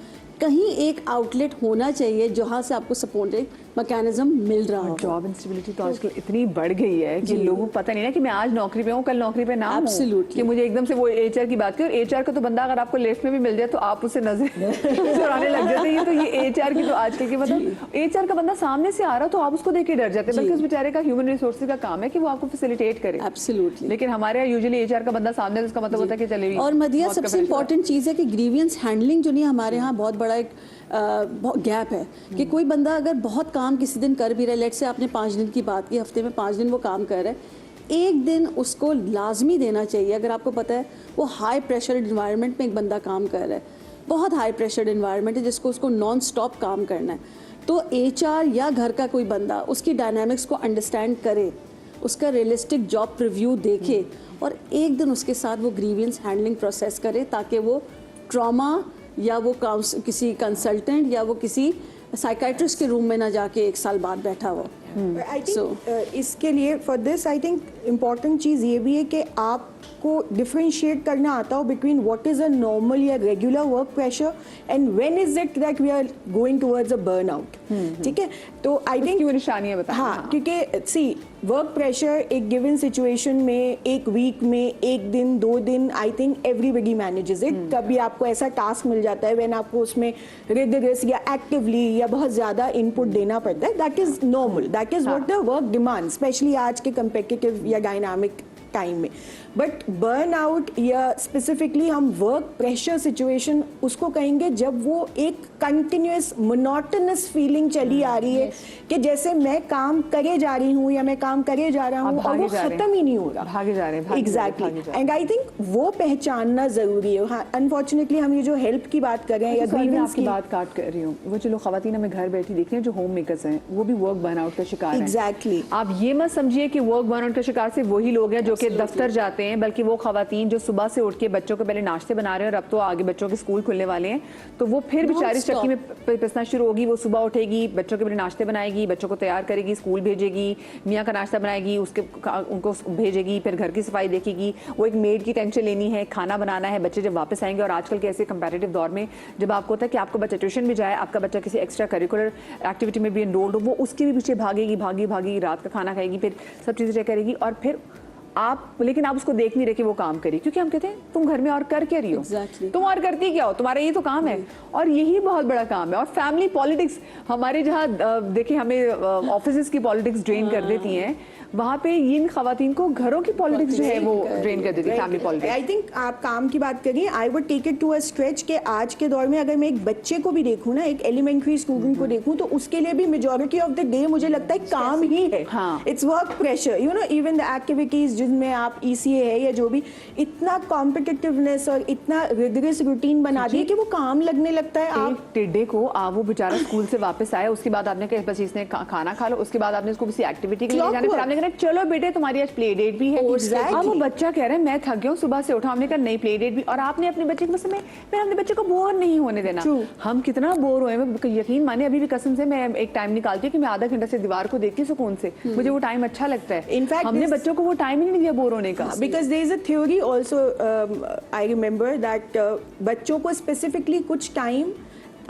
कहीं एक आउटलेट होना चाहिए जहाँ से आपको सपोर्टिंग मैकेनिज्म मिल रहा हो। जॉब इंस्टेबिलिटी तो आजकल इतनी बढ़ गई है कि लोगों को पता नहीं ना कि मैं आज नौकरी पे हूँ, कल नौकरी पे ना हूँ, Absolutely. कि मुझे एकदम से वो एचआर की बात की, और एचआर का तो बंदा अगर आपको लिफ्ट में भी मिल जाए तो आप उससे नजर चुराने लग जाते हैं। तो ये एचआर की तो आजकल की, मतलब एचआर का बंदा सामने से आ रहा तो आप उसको देख के डर जाते हैं, बल्कि उस बेचारे का ह्यूमन रिसोर्सेज का काम है कि वो आपको फैसिलिटेट करे। एब्सोल्युटली। लेकिन हमारे यहाँ यूजुअली एचआर का बंदा सामने है, उसका मतलब होता है कि चले। और मदिया, सबसे इम्पॉर्टेंट चीज़ है कि ग्रीवियंस हैंडलिंग जो नहीं, हमारे यहाँ बहुत बड़ा एक गैप है कि कोई बंदा अगर बहुत काम किसी दिन कर भी रहा है, लेट से आपने 5 दिन की बात की, हफ्ते में 5 दिन वो काम कर रहा है, एक दिन उसको लाजमी देना चाहिए। अगर आपको पता है वो हाई प्रेशर इन्वायरमेंट में एक बंदा काम कर रहा है, बहुत हाई प्रेशर इन्वायरमेंट है जिसको उसको नॉन स्टॉप काम करना है, तो एचआर या घर का कोई बंदा उसकी डायनामिक्स को अंडरस्टैंड करे, उसका रियलिस्टिक जॉब रिव्यू देखे और एक दिन उसके साथ वो ग्रीवियंस हैंडलिंग प्रोसेस करे, ताकि वो ट्रॉमा या वो किसी कंसल्टेंट या वो किसी साइकाइट्रिस्ट के रूम में ना जाके 1 साल बाद बैठा हो। आई थिंक इसके लिए for this I think important चीज़ ये भी है कि आपको डिफरेंशिएट करना आता हो between what is a normal या regular work pressure and when is it that we are going towards a burnout. ठीक है, तो आई थिंक निशानियां बताएं। हाँ, क्योंकि सी वर्क प्रेशर एक गिवन सिचुएशन में, एक वीक में, 1 दिन 2 दिन, I think everybody manages it. कभी आपको ऐसा टास्क मिल जाता है व्हेन आपको उसमें रिगरस या एक्टिवली या बहुत ज़्यादा इनपुट देना पड़ता है, that is normal, that is what the work demand, specially आज के कंपेटिटिव या डायनामिक टाइम में। बट बर्नआउट या स्पेसिफिकली हम वर्क प्रेशर सिचुएशन उसको कहेंगे जब वो एक कंटिन्यूअस मोनोटोनस फीलिंग चली आ रही है कि जैसे मैं काम करे जा रही हूँ या मैं काम करे जा रहा हूँ और वो खत्म ही नहीं हो रहा, भागे जा रहे हैं। एग्जैक्टली, एंड आई थिंक वो पहचानना जरूरी है। हाँ, अनफॉर्चुनेटली हम ये जो हेल्प की बात कर रहे हैं या ग्रीवेंस की बात काट कर रही हूँ, वो चलो खवातीन हमें घर बैठी देखते हैं जो होम मेकर्स हैं, वो भी वर्क बर्नआउट का शिकार हैं। एग्जैक्टली, आप ये मत समझिए कि वर्क बर्नआउट का शिकार सिर्फ वही लोग हैं जो कि दफ्तर जाते हैं, बल्कि वो खवातीन जो सुबह से उठ के बच्चों को पहले नाश्ते बना रहे हैं और अब तो आगे बच्चों के स्कूल खुलने वाले हैं, तो वो फिर बेचारी चक्की में पिसना शुरू होगी। वो सुबह उठेगी, बच्चों के पहले नाश्ते बनाएगी, बच्चों को तैयार करेगी, स्कूल भेजेगी, मियाँ का नाश्ता बनाएगी, उनको भेजेगी, फिर घर की सफाई देखेगी, वो एक मेड की टेंशन लेनी है, खाना बनाना है, बच्चे जब वापस आएंगे। और आजकल के ऐसे कंपैरेटिव दौर में जब आपको होता है कि आपको बच्चा ट्यूशन भी जाए, आपका बच्चा किसी एक्स्ट्रा करिकुलर एक्टिविटी में भी एनरोल्ड हो, वो उसके भी पीछे भागी रात का खाना खाएगी, फिर सब चीज़ें करेगी, और फिर लेकिन आप उसको देख नहीं रहे कि वो काम करी, क्योंकि हम कहते हैं तुम घर में और कर क्या रही हो, तुम और करती क्या हो, तुम्हारा ये तो काम है, और यही बहुत बड़ा काम है। और फैमिली पॉलिटिक्स हमारे जहाँ देखिए हमें ऑफिस की पॉलिटिक्स ड्रेन कर देती हैं, वहाँ पे इन खवातीन को घरों की पॉलिटिक्स जो है वो ड्रेन कर देती है, फैमिली पॉलिटिक्स। आई थिंक आप काम की बात करिए, I would take it to a stretch के आज के दौर में अगर मैं एक बच्चे को भी देखूँ ना, एक एलिमेंट्री स्टूडेंट को देखूँ, तो उसके लिए भी मेजॉरिटी ऑफ द डे मुझे लगता है काम ही है। It's work pressure, you know, even the activities जिनमें आप ECA है या जो भी, इतना कॉम्पिटिटिवनेस और इतना रिगरस रूटीन बना दिया कि वो काम लगने लगता है। आप टिड्डे को वो बेचारा स्कूल से वापस आया, उसके बाद आपने कहा बस इसने खाना खा लो, उसके बाद आपने इसको किसी एक्टिविटी के लिए जाने, फिर आपने कहा चलो बेटे तुम्हारी आज प्ले डेट भी है। अब वो बच्चा कह रहा है मैं थक गया हूँ, सुबह से उठा, हमने कहा नहीं प्ले डेट भी, और आपने अपने बच्चे के समय फिर हमने बच्चे को बोर नहीं होने देना। हम कितना बोर हुए, मैं यकीन माने अभी भी कसम से मैं एक टाइम निकालती हूँ कि मैं आधा घंटा से दीवार को देखती हूँ सुकून से, मुझे वो टाइम अच्छा लगता है। इनफैक्ट हमने बच्चों को वो टाइम ही नहीं दिया बोर होने का, because there is a theory also, I remember that बच्चों को स्पेसिफिकली कुछ टाइम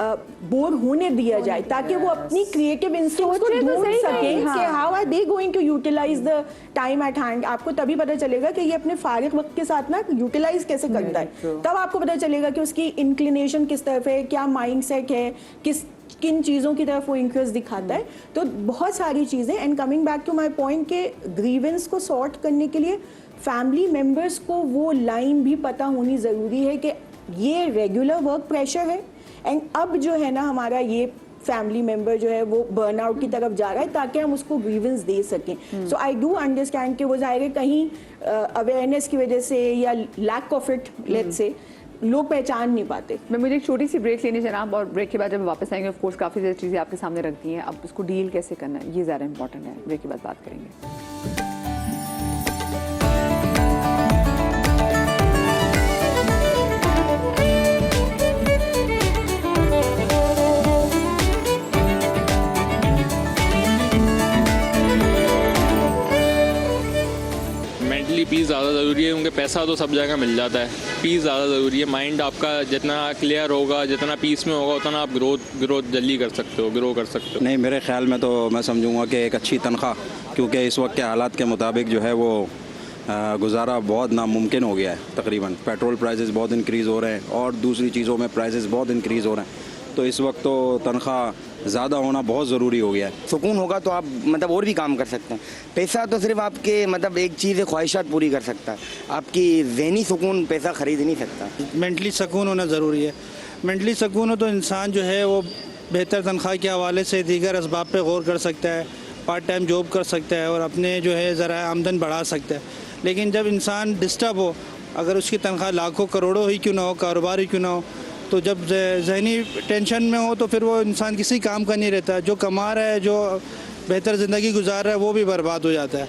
बोर होने दिया जाए ताकि वो अपनी क्रिएटिव इंस्टिंक्ट्स को ढूंढ सकें कि how are they going to utilise the time at hand. आपको तभी पता चलेगा कि ये अपने फारिग वक्त के साथ ना यूटिलाइज कैसे करता है, तब आपको पता चलेगा कि उसकी इंक्लिनेशन किस तरफ है, क्या माइंड सेट है, किन चीज़ों की तरफ वो इंटरेस्ट दिखाता है। तो बहुत सारी चीज़ें, and coming back to my point के ग्रीवेंस को सॉर्ट करने के लिए फैमिली मेम्बर्स को वो लाइन भी पता होनी ज़रूरी है कि ये रेगुलर वर्क प्रेशर है, एंड अब जो है ना हमारा ये फैमिली मेम्बर जो है वो बर्नआउट की तरफ जा रहा है, ताकि हम उसको ग्रीवेंस दे सकें. सो आई डू अंडरस्टैंड कि वो जाहिर है कहीं अवेयरनेस की वजह से या lack of it let's say लोग पहचान नहीं पाते. मैं मुझे एक छोटी सी ब्रेक लेनी जनाब, और ब्रेक के बाद जब वापस आएंगे ऑफ कोर्स काफ़ी ज़्यादा चीज़ें आपके सामने रख दी हैं. अब उसको डील कैसे करना है ये ज़्यादा इंपॉर्टेंट है. ब्रेक के बाद बात करेंगे. मेंटली पीस ज़्यादा ज़रूरी है, क्योंकि पैसा तो सब जगह मिल जाता है, पीस ज़्यादा ज़रूरी है. माइंड आपका जितना क्लियर होगा, जितना पीस में होगा, उतना आप ग्रोथ जल्दी कर सकते हो, ग्रो कर सकते हो. नहीं, मेरे ख्याल में तो मैं समझूंगा कि एक अच्छी तनख्वाह, क्योंकि इस वक्त के हालात के मुताबिक जो है वो गुजारा बहुत नामुमकिन हो गया है. तकरीबन पेट्रोल प्राइसेस बहुत इंक्रीज़ हो रहे हैं और दूसरी चीज़ों में प्राइसेस बहुत इंक्रीज़ हो रहे हैं, तो इस वक्त तो तनख्वाह ज़्यादा होना बहुत ज़रूरी हो गया है. सुकून होगा तो आप मतलब और भी काम कर सकते हैं. पैसा तो सिर्फ आपके मतलब एक चीज़ है, ख्वाहिशात पूरी कर सकता है. आपकी ज़हनी सुकून पैसा ख़रीद नहीं सकता. मेंटली सुकून होना ज़रूरी है. मेंटली सुकून हो तो इंसान जो है वो बेहतर तनख्वाह के हवाले से दीगर असबाब पे गौर कर सकता है, पार्ट टाइम जॉब कर सकता है और अपने जो है ज़रा आमदन बढ़ा सकता है. लेकिन जब इंसान डिस्टर्ब हो, अगर उसकी तनख्वाह लाखों करोड़ों ही क्यों ना हो, कारोबार ही क्यों ना हो, तो जब ज़हनी टेंशन में हो तो फिर वो इंसान किसी काम का नहीं रहता. जो कमा रहा है, जो बेहतर ज़िंदगी गुजार रहा है, वो भी बर्बाद हो जाता है.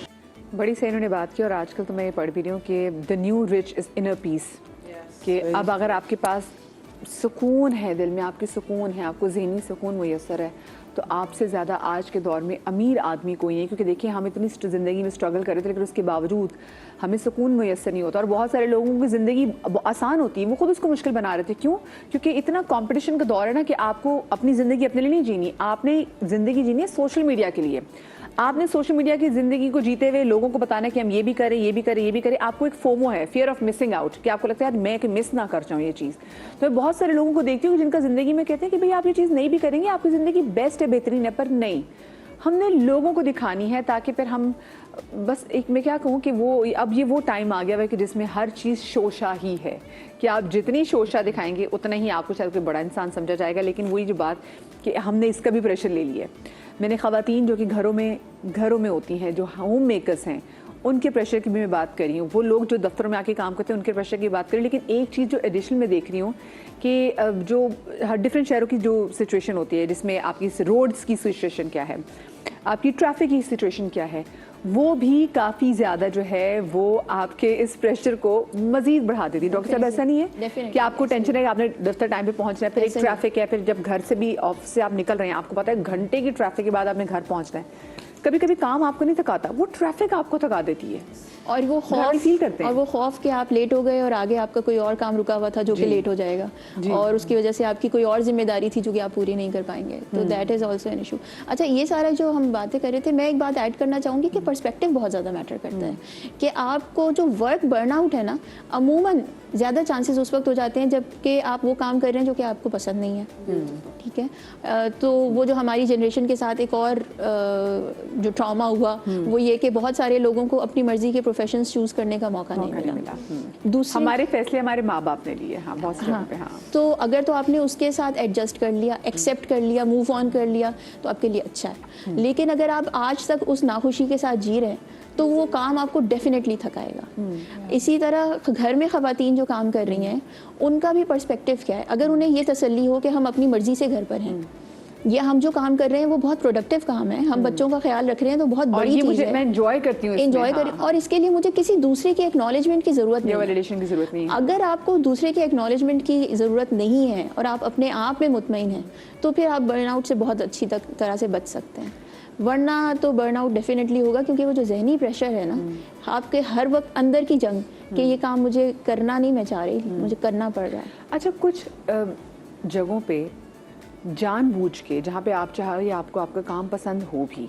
बड़ी सही उन्होंने बात की. और आजकल तो मैं ये पढ़ भी रही हूँ कि the new rich is inner peace, कि अब अगर आपके पास सुकून है, दिल में आपके सुकून है, आपको ज़हनी सुकून मुयसर है, तो आपसे ज़्यादा आज के दौर में अमीर आदमी कोई नहीं. क्योंकि देखिए हम इतनी ज़िंदगी में स्ट्रगल कर रहे थे, लेकिन उसके बावजूद हमें सुकून मुयसर नहीं होता. और बहुत सारे लोगों की ज़िंदगी आसान होती है, वो खुद उसको मुश्किल बना रहे थे. क्यों? क्योंकि इतना कंपटीशन का दौर है ना, कि आपको अपनी ज़िंदगी अपने लिए नहीं जीनी, आपने ज़िंदगी जीनी है सोशल मीडिया के लिए. आपने सोशल मीडिया की ज़िंदगी को जीते हुए लोगों को बताना कि हम ये भी करें, ये भी करें, ये भी करें. आपको एक फोमो है, फियर ऑफ मिसिंग आउट, कि आपको लगता है यार मैं कि मिस ना कर जाऊँ ये चीज़. तो मैं बहुत सारे लोगों को देखती हूँ जिनका ज़िंदगी में कहते हैं कि भाई आप ये चीज़ नहीं भी करेंगे, आपकी ज़िंदगी बेस्ट है, बेहतरीन है. पर नहीं, हमने लोगों को दिखानी है, ताकि फिर हम बस एक मैं क्या कहूँ कि वो अब ये वो टाइम आ गया है कि जिसमें हर चीज़ शोशा ही है, कि आप जितनी शोशा दिखाएंगे उतना ही आपको शायद कोई बड़ा इंसान समझा जाएगा. लेकिन वही जो बात कि हमने इसका भी प्रेशर ले लिया है. मैंने ख़वातीन जो कि घरों में होती हैं, जो होम मेकर्स हैं, उनके प्रेशर की भी मैं बात कर रही हूँ. वो लोग जो दफ्तरों में आके काम करते हैं उनके प्रेशर की बात करें. लेकिन एक चीज़ जो एडिशनल मैं देख रही हूँ कि जो हर डिफरेंट शहरों की जो सिचुएशन होती है, जिसमें आपकी रोड्स की सिचुएशन क्या है, आपकी ट्रैफिक की सिचुएशन क्या है, वो भी काफ़ी ज़्यादा जो है वो आपके इस प्रेशर को मज़ीद बढ़ा देती है. डॉक्टर साहब, ऐसा नहीं है कि आपको टेंशन है कि आपने दफ्तर टाइम पे पहुंचना है, फिर एक ट्रैफिक है, फिर जब घर से भी ऑफिस से आप निकल रहे हैं, आपको पता है घंटे की ट्रैफिक के बाद आपने घर पहुंचना है. कभी कभी काम आपको नहीं थकाता, वो ट्रैफिक आपको थका देती है. और वो खौफ फील करते हैं, और वो खौफ कि आप लेट हो गए और आगे आपका कोई और काम रुका हुआ था जो कि लेट हो जाएगा, और उसकी वजह से आपकी कोई और जिम्मेदारी थी जो कि आप पूरी नहीं कर पाएंगे. तो that is also an issue. अच्छा, ये सारा जो हम बातें कर रहे थे, मैं एक बात ऐड करना चाहूँगी कि पर्सपेक्टिव बहुत ज़्यादा मैटर करता है. कि आपको जो वर्क बर्नआउट है ना, अमूमन ज़्यादा चांसेस उस वक्त हो जाते हैं जबकि आप वो काम कर रहे हैं जो कि आपको पसंद नहीं है. ठीक है. तो वो जो हमारी जनरेशन के साथ एक और जो ट्रॉमा हुआ वो ये कि बहुत सारे लोगों को अपनी मर्जी के प्रोफेशंस चूज़ करने का मौका नहीं मिला. दूसरे हमारे फैसले हमारे माँ बाप ने लिए. हाँ, बहुत हाँ, पे. हाँ, तो अगर तो आपने उसके साथ एडजस्ट कर लिया, एक्सेप्ट कर लिया, मूव ऑन कर लिया, तो आपके लिए अच्छा है. लेकिन अगर आप आज तक उस नाखुशी के साथ जी रहे हैं तो वो काम आपको डेफिनेटली थकाएगा. इसी तरह घर में ख़वातीन जो काम कर रही हैं उनका भी पर्सपेक्टिव क्या है. अगर उन्हें ये तसल्ली हो कि हम अपनी मर्जी से घर पर हैं, या हम जो काम कर रहे हैं वो बहुत प्रोडक्टिव काम है, हम बच्चों का ख्याल रख रहे हैं, तो बहुत बड़ी चीज़ है. मैं एंजॉय करती हूँ, एंजॉय करें, और इसके लिए मुझे किसी दूसरे के एक्नॉलेजमेंट की ज़रूरत नहीं है, वैलिडेशन की ज़रूरत नहीं है. अगर आपको दूसरे के एक्नॉलेजमेंट की ज़रूरत नहीं है और आप अपने आप में मुतमईन हैं, तो फिर आप बर्नआउट से बहुत अच्छी तरह से बच सकते हैं. वरना तो बर्नआउट डेफिनेटली होगा, क्योंकि वो जो जहनी प्रेशर है ना, आपके हर वक्त अंदर की जंग कि ये काम मुझे करना नहीं मैं चाह रही, मुझे करना पड़ रहा है. अच्छा, कुछ जगहों पे जानबूझ के, जहाँ पे आप चाह रहे आपको आपका काम पसंद हो भी,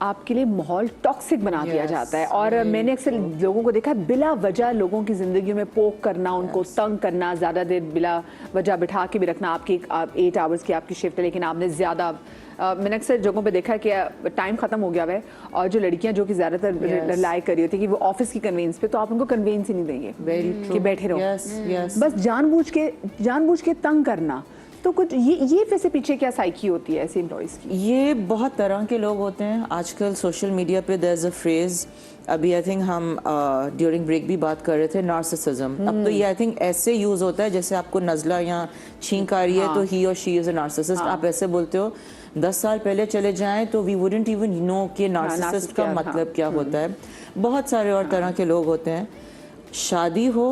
आपके लिए माहौल टॉक्सिक बना दिया जाता है. और मैंने अक्सर लोगों को देखा है बिला वजह लोगों की ज़िंदगी में पोक करना, उनको तंग करना, ज़्यादा देर बिला वजह बिठा के भी रखना. आपकी 8 आवर्स की आपकी शिफ्ट है, लेकिन आपने ज़्यादा मैंने अक्सर जगहों पे देखा है कि टाइम ख़त्म हो गया है, और जो लड़कियां जो कि ज़्यादातर रिलाई कर रही होती है कि वो ऑफिस की कन्वेंस पे, तो आप उनको कन्वेंस ही नहीं देंगे कि बैठे रहो. बस जानबूझ के तंग करना, तो कुछ ये वैसे पीछे क्या साइकी होती है ऐसे एम्प्लॉयज़ की? ये बहुत तरह के लोग होते हैं आजकल सोशल मीडिया पे। देयर इज अ फ्रेज, अभी आई थिंक हम ड्यूरिंग ब्रेक भी बात कर रहे थे, नार्सिसिज्म। अब तो ये आई थिंक ऐसे यूज होता है जैसे आपको नज़ला या छींक आ रही है तो ही और शी इज अ नार्सिसिस्ट, आप ऐसे बोलते हो। 10 साल पहले चले जाएं तो वी वुडंट इवन नो कि नार्सिसिस्ट का मतलब क्या होता है। बहुत सारे और तरह के लोग होते हैं। शादी हो,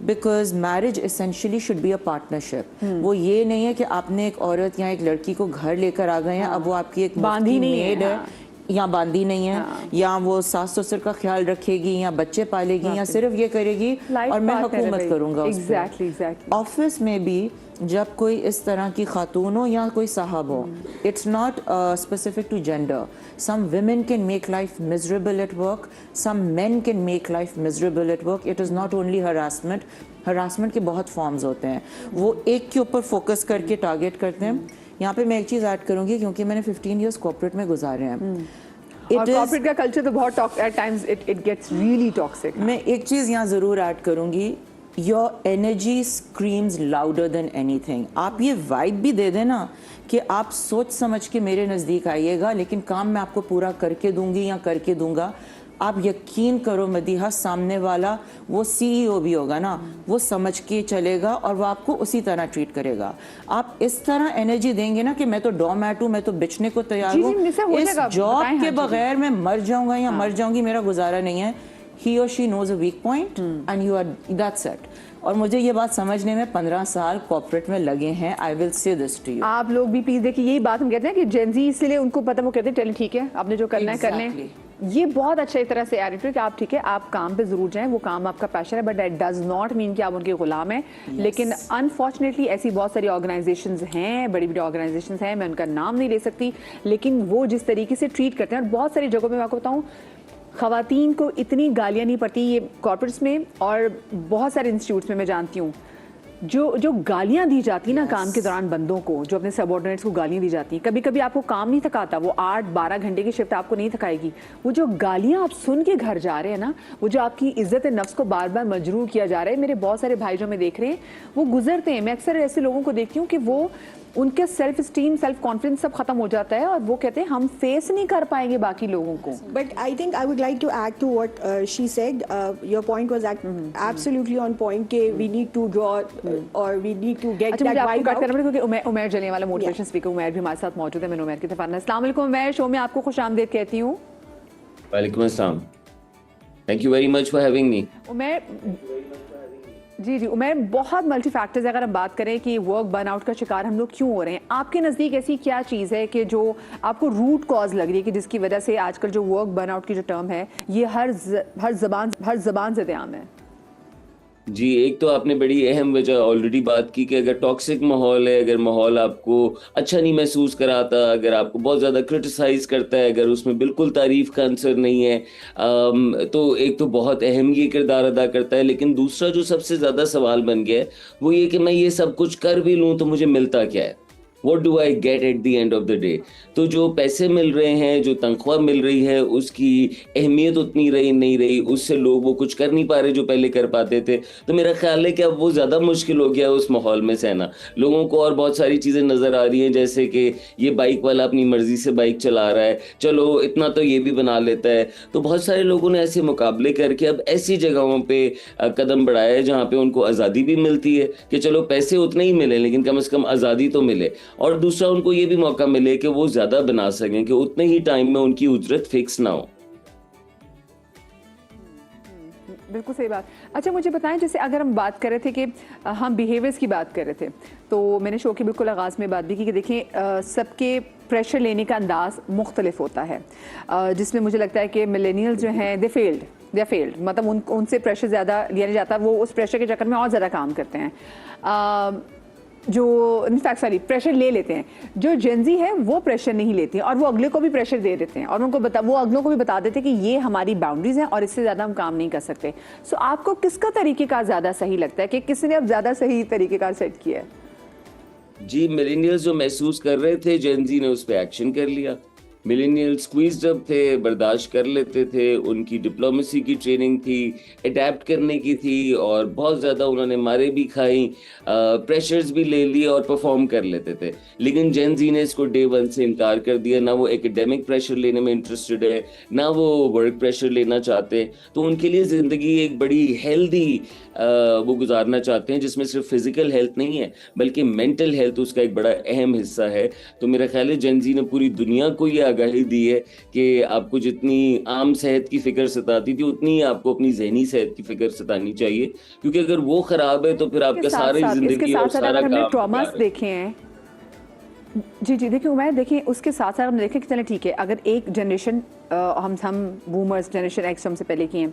because marriage essentially should be a partnership. वो ये नहीं है कि आपने एक औरत या एक लड़की को घर लेकर आ गए हैं, अब वो आपकी एक बांधी नहीं है, मेड है या बांधी नहीं है, या वो सास ससुर का ख्याल रखेगी या बच्चे पालेगी या सिर्फ ये करेगी और मैं हुकूमत करूंगा। एग्जैक्टली। ऑफिस में भी जब कोई इस तरह की खातून हो या कोई साहब हो, it's not specific to gender. Some women can make life miserable at work, some men can make life miserable at work. It is not only harassment. Harassment के बहुत फॉर्म्स होते हैं, वो एक के ऊपर फोकस करके टारगेट करते हैं। यहाँ पे मैं एक चीज़ ऐड करूँगी, क्योंकि मैंने 15 इयर्स कॉर्पोरेट में गुजारे हैं। और कॉर्पोरेट का कल्चर तो बहुत at times it gets really toxic. मैं एक चीज़ यहाँ ज़रूर ऐड करूँगी, your energy screams louder than anything. आप ये वाइब भी दे देना कि आप सोच समझ के मेरे नज़दीक आइएगा, लेकिन काम मैं आपको पूरा करके दूंगी या करके दूंगा। आप यकीन करो मदीहा, सामने वाला वो सीईओ भी होगा ना, वो समझ के चलेगा और वो आपको उसी तरह ट्रीट करेगा। आप इस तरह एनर्जी देंगे ना कि मैं तो डॉमैट हूँ, मैं तो बिचने को तैयार हूँ, इस जॉब के बगैर मैं मर जाऊंगा या मर जाऊंगी, मेरा गुजारा नहीं है। He or she knows a weak point and you are, that's it. और मुझे ये बात समझने में 15 साल कॉर्पोरेट में लगे हैं। I will say this to you. आप लोग भी प्लीज देखिए, यही बात हम कहते हैं कि जेनजी इसलिए उनको पता, वो कहते हैं चलें ठीक है, आपने जो करना है कर लें। ये बहुत अच्छा एक तरह से एटीट्यूड कि आप ठीक है, आप काम पे जरूर जाएं, वो काम आपका पैशन है, but that does not mean कि आप उनके गुलाम हैं। लेकिन अनफॉर्चुनेटली ऐसी बहुत सारी ऑर्गेनाइजेशंस हैं, बड़ी बड़ी ऑर्गेनाइजेशंस हैं, मैं उनका नाम नहीं ले सकती, लेकिन वो जिस तरीके से ट्रीट करते हैं, और बहुत सारी जगहों में मैं आपको बताऊँ ख़वातीन को इतनी गालियाँ नहीं पड़ती, ये कॉर्पोरेट्स में और बहुत सारे इंस्टीट्यूट्स में मैं जानती हूँ, जो गालियाँ दी जाती ना काम के दौरान बंदों को, जो अपने सबऑर्डिनेट्स को गालियाँ दी जाती हैं। कभी कभी आपको काम नहीं थकाता, वो 8-12 घंटे की शिफ्ट आपको नहीं थकाएगी, वो जो गालियाँ आप सुन के घर जा रहे हैं ना, वो जो आपकी इज्जत नफ्स को बार बार मजरूर किया जा रहा है। मेरे बहुत सारे भाई जो मैं देख रहे हैं वो गुजरते हैं, मैं अक्सर ऐसे लोगों को देखती हूँ कि वो उनके सेल्फ स्टीम, सेल्फ कॉन्फिडेंस सब खत्म हो जाता है और वो कहते हैं हम फेस नहीं कर पाएंगे बाकी लोगों को। But I think I would like to add to what she said. Your point was absolutely on point कि we need to draw or we need to get that vibe out. क्योंकि Umair Jallianwala motivation speaker Umair भी हमारे साथ मौजूद है। मैं उमैर की तरफ आना। अस्सलाम वालेकुम उमैर, शो में आपको खुशामदीद कहती हूँ। वालेकुम अस्सलाम, thank you very much for having me. Umair ji Umair, बहुत मल्टी फैक्टर्स, अगर हम बात करें कि वर्क बर्नआउट का शिकार हम लोग क्यों हो रहे हैं, आपके नज़दीक ऐसी क्या चीज़ है कि जो आपको रूट कॉज लग रही है कि जिसकी वजह से आजकल जो वर्क बर्नआउट की जो टर्म है ये हर ज़बान से आम है? जी, एक तो आपने बड़ी अहम वजह ऑलरेडी बात की कि अगर टॉक्सिक माहौल है, अगर माहौल आपको अच्छा नहीं महसूस कराता, अगर आपको बहुत ज़्यादा क्रिटिसाइज़ करता है, अगर उसमें बिल्कुल तारीफ़ का आंसर नहीं है, तो एक तो बहुत अहम ये किरदार अदा करता है। लेकिन दूसरा जो सबसे ज़्यादा सवाल बन गया है वो ये कि मैं ये सब कुछ कर भी लूँ तो मुझे मिलता क्या है, What do I get at the end of the day? तो जो पैसे मिल रहे हैं, जो तनख्वाह मिल रही है, उसकी अहमियत उतनी नहीं रही, उससे लोग वो कुछ कर नहीं पा रहे जो पहले कर पाते थे। तो मेरा ख्याल है कि अब वो ज़्यादा मुश्किल हो गया है उस माहौल में सहना। लोगों को और बहुत सारी चीज़ें नज़र आ रही हैं, जैसे कि ये बाइक वाला अपनी मर्ज़ी से बाइक चला रहा है, चलो इतना तो ये भी बना लेता है। तो बहुत सारे लोगों ने ऐसे मुकाबले करके अब ऐसी जगहों पर कदम बढ़ाया है जहाँ पर उनको आज़ादी भी मिलती है कि चलो पैसे उतने ही मिले लेकिन कम से कम आज़ादी तो मिले, और दूसरा उनको ये भी मौका मिले कि वो ज्यादा बना सकें, कि उतने ही टाइम में उनकी उजरत फिक्स ना हो। बिल्कुल सही बात। अच्छा मुझे बताएं, जैसे अगर हम बात कर रहे थे कि हम बिहेवियर्स की बात कर रहे थे, तो मैंने शो के बिल्कुल आगाज़ में बात भी की कि देखें सबके प्रेशर लेने का अंदाज मुख्तलिफ होता है, जिसमें मुझे लगता है कि मिलेनियल्स जो हैं दे फेल्ड, मतलब उनसे प्रेशर ज़्यादा लिया नहीं जाता, वो उस प्रेशर के चक्कर में और ज़्यादा काम करते हैं। जो इनफैक्ट सॉरी प्रेशर ले लेते हैं, जो जेंजी है वो प्रेशर नहीं लेती है और वो अगले को भी प्रेशर दे देते हैं और वो अगलों को भी बता देते हैं कि ये हमारी बाउंड्रीज हैं और इससे ज़्यादा हम काम नहीं कर सकते। सो आपको किसका तरीक़ेकार ज़्यादा सही लगता है कि किसने अब ज़्यादा सही तरीक़ेकार सेट किया है? जी, मिलेनियल्स जो महसूस कर रहे थे, जेंजी ने उस पर एक्शन कर लिया। मिलेनियल स्क्वीज्ड अप थे, बर्दाश्त कर लेते थे, उनकी डिप्लोमेसी की ट्रेनिंग थी, अडेप्ट करने की थी, और बहुत ज़्यादा उन्होंने मारे भी खाई, प्रेशर्स भी ले लिए और परफॉर्म कर लेते थे। लेकिन जेन ज़ी ने इसको डे वन से इनकार कर दिया, ना वो एकेडमिक प्रेशर लेने में इंटरेस्टेड है, ना वो वर्क प्रेशर लेना चाहते। तो उनके लिए ज़िंदगी एक बड़ी हेल्दी वो गुजारना चाहते हैं, जिसमें सिर्फ फिजिकल हेल्थ नहीं है बल्कि मेंटल हेल्थ उसका एक बड़ा अहम हिस्सा है। तो मेरा ख्याल है जेन ज़ी ने पूरी दुनिया को ये आगाही दी है कि आपको जितनी आम सेहत की फिक्र सताती थी उतनी ही आपको अपनी जहनी सेहत की फिक्र सतानी चाहिए, क्योंकि अगर वो खराब है तो फिर आपका सारी जिंदगी और सारा हमने काम ट्रॉमास खराब है। देखे हैं। जी जी, देखिए उमैर, देखिए उसके साथ साथ हम देखें कि चलें ठीक है, अगर एक जनरेशन हम बूमर्स जनरेशन एक्स हमसे पहले की हैं,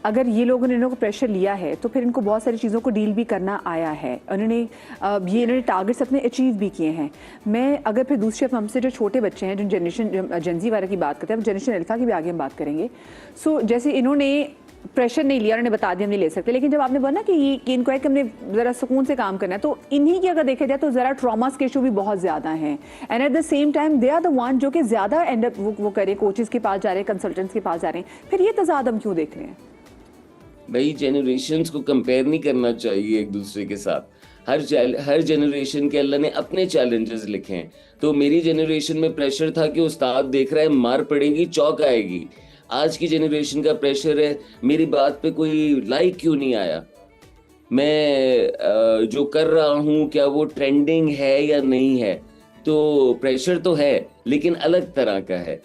अगर ये लोगों ने इनको प्रेशर लिया है तो फिर इनको बहुत सारी चीज़ों को डील भी करना आया है। इन्होंने टारगेट्स अपने अचीव भी किए हैं। मैं अगर फिर दूसरे हमसे जो छोटे बच्चे हैं, जो जनरेशन जेनजी वाले की बात करते हैं, जनरेशन अल्फा की भी आगे हम बात करेंगे। सो जैसे इन्होंने प्रेशर नहीं लिया, उन्होंने बता दिया हम नहीं ले सकते, लेकिन जब आपने बोला ना कि इनको है कि हमने ज़रा सुकून से काम करना है, तो इन्हीं की अगर देखा जाए तो ज़रा ट्रॉमास के इशू भी बहुत ज़्यादा हैं। And at the same time they are the one जो कि ज़्यादा एंड अप वो करें, कोचेज़ के पास जा रहे हैं, कंसल्टेंट्स के पास जा रहे हैं। फिर ये तज़ाद हम क्यों देख रहे हैं? भाई जनरेशन्स को कंपेयर नहीं करना चाहिए एक दूसरे के साथ। हर जनरेशन के अल्लाह ने अपने चैलेंजेस लिखे हैं। तो मेरी जनरेशन में प्रेशर था कि उस्ताद देख रहा है, मार पड़ेगी, चौक आएगी। आज की जनरेशन का प्रेशर है, मेरी बात पे कोई लाइक क्यों नहीं आया, मैं जो कर रहा हूँ क्या वो ट्रेंडिंग है या नहीं है। तो प्रेशर तो है लेकिन अलग तरह का है।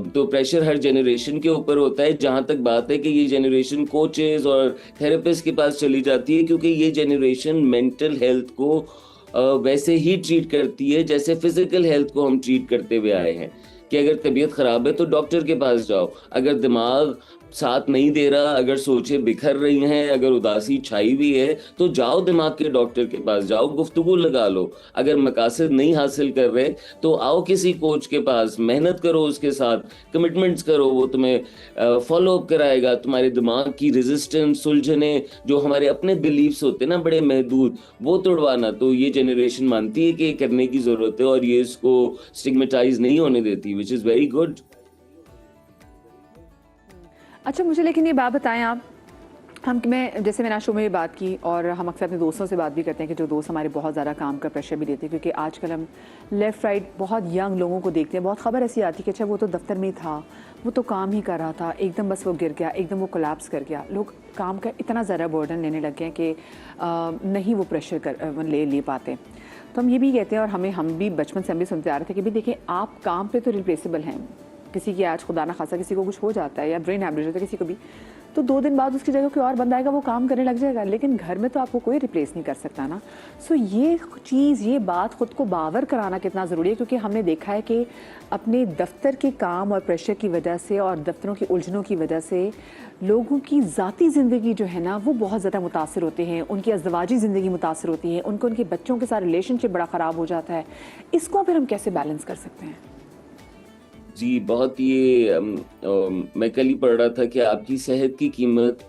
तो प्रेशर हर जनरेशन के ऊपर होता है। जहाँ तक बात है कि ये जनरेशन कोचेस और थेरेपिस्ट के पास चली जाती है, क्योंकि ये जनरेशन मेंटल हेल्थ को वैसे ही ट्रीट करती है जैसे फिजिकल हेल्थ को हम ट्रीट करते हुए आए हैं, कि अगर तबीयत खराब है तो डॉक्टर के पास जाओ, अगर दिमाग साथ नहीं दे रहा, अगर सोचें बिखर रही हैं, अगर उदासी छाई हुई है तो जाओ दिमाग के डॉक्टर के पास जाओ, गुफ्तगू लगा लो। अगर मकासद नहीं हासिल कर रहे तो आओ किसी कोच के पास, मेहनत करो, उसके साथ कमिटमेंट्स करो, वो तुम्हें फॉलो अप कराएगा। तुम्हारे दिमाग की रेजिस्टेंस, सुलझने, जो हमारे अपने बिलीफ्स होते हैं ना बड़े महदूद, वो तोड़वाना। तो ये जनरेशन मानती है कि ये करने की जरूरत है और ये इसको स्टिग्मेटाइज नहीं होने देती, विच इज़ वेरी गुड। अच्छा, मुझे लेकिन ये बात बताएं आप, जैसे मैंने आज शो में बात की और हम अक्सर अपने दोस्तों से बात भी करते हैं कि जो दोस्त हमारे बहुत ज़्यादा काम का प्रेशर भी देते हैं, क्योंकि आजकल हम लेफ़्ट राइट बहुत यंग लोगों को देखते हैं। बहुत खबर ऐसी आती है कि अच्छा वो तो दफ्तर में था, वो तो काम ही कर रहा था, एकदम बस वो गिर गया, एकदम वो कोलैप्स कर गया। लोग काम का इतना ज़्यादा बर्डन लेने लग गए हैं कि नहीं वो प्रेशर ले पाते। तो हम ये भी कहते हैं, और हम भी बचपन से हम भी सुनते आ रहे थे कि भाई देखिए, आप काम पे तो रिप्लेसेबल हैं। किसी की आज खुदा ना खासा किसी को कुछ हो जाता है या ब्रेन हैमरेज होता है किसी को भी, तो 2 दिन बाद उसकी जगह कोई और बंदा आएगा, वो काम करने लग जाएगा। लेकिन घर में तो आपको कोई रिप्लेस नहीं कर सकता ना। सो ये चीज़, ये बात खुद को बावर कराना कितना ज़रूरी है, क्योंकि हमने देखा है कि अपने दफ्तर के काम और प्रेशर की वजह से और दफ्तरों की उलझनों की वजह से लोगों की ज़ाती ज़िंदगी जो है ना वो बहुत ज़्यादा मुतासर होते हैं, उनकी अज़वाजी ज़िंदगी मुतासर होती है, उनके बच्चों के साथ रिलेशनशिप बड़ा ख़राब हो जाता है। इसको फिर हम कैसे बैलेंस कर सकते हैं? जी, बहुत ये मैं कल ही पढ़ रहा था कि आपकी सेहत की कीमत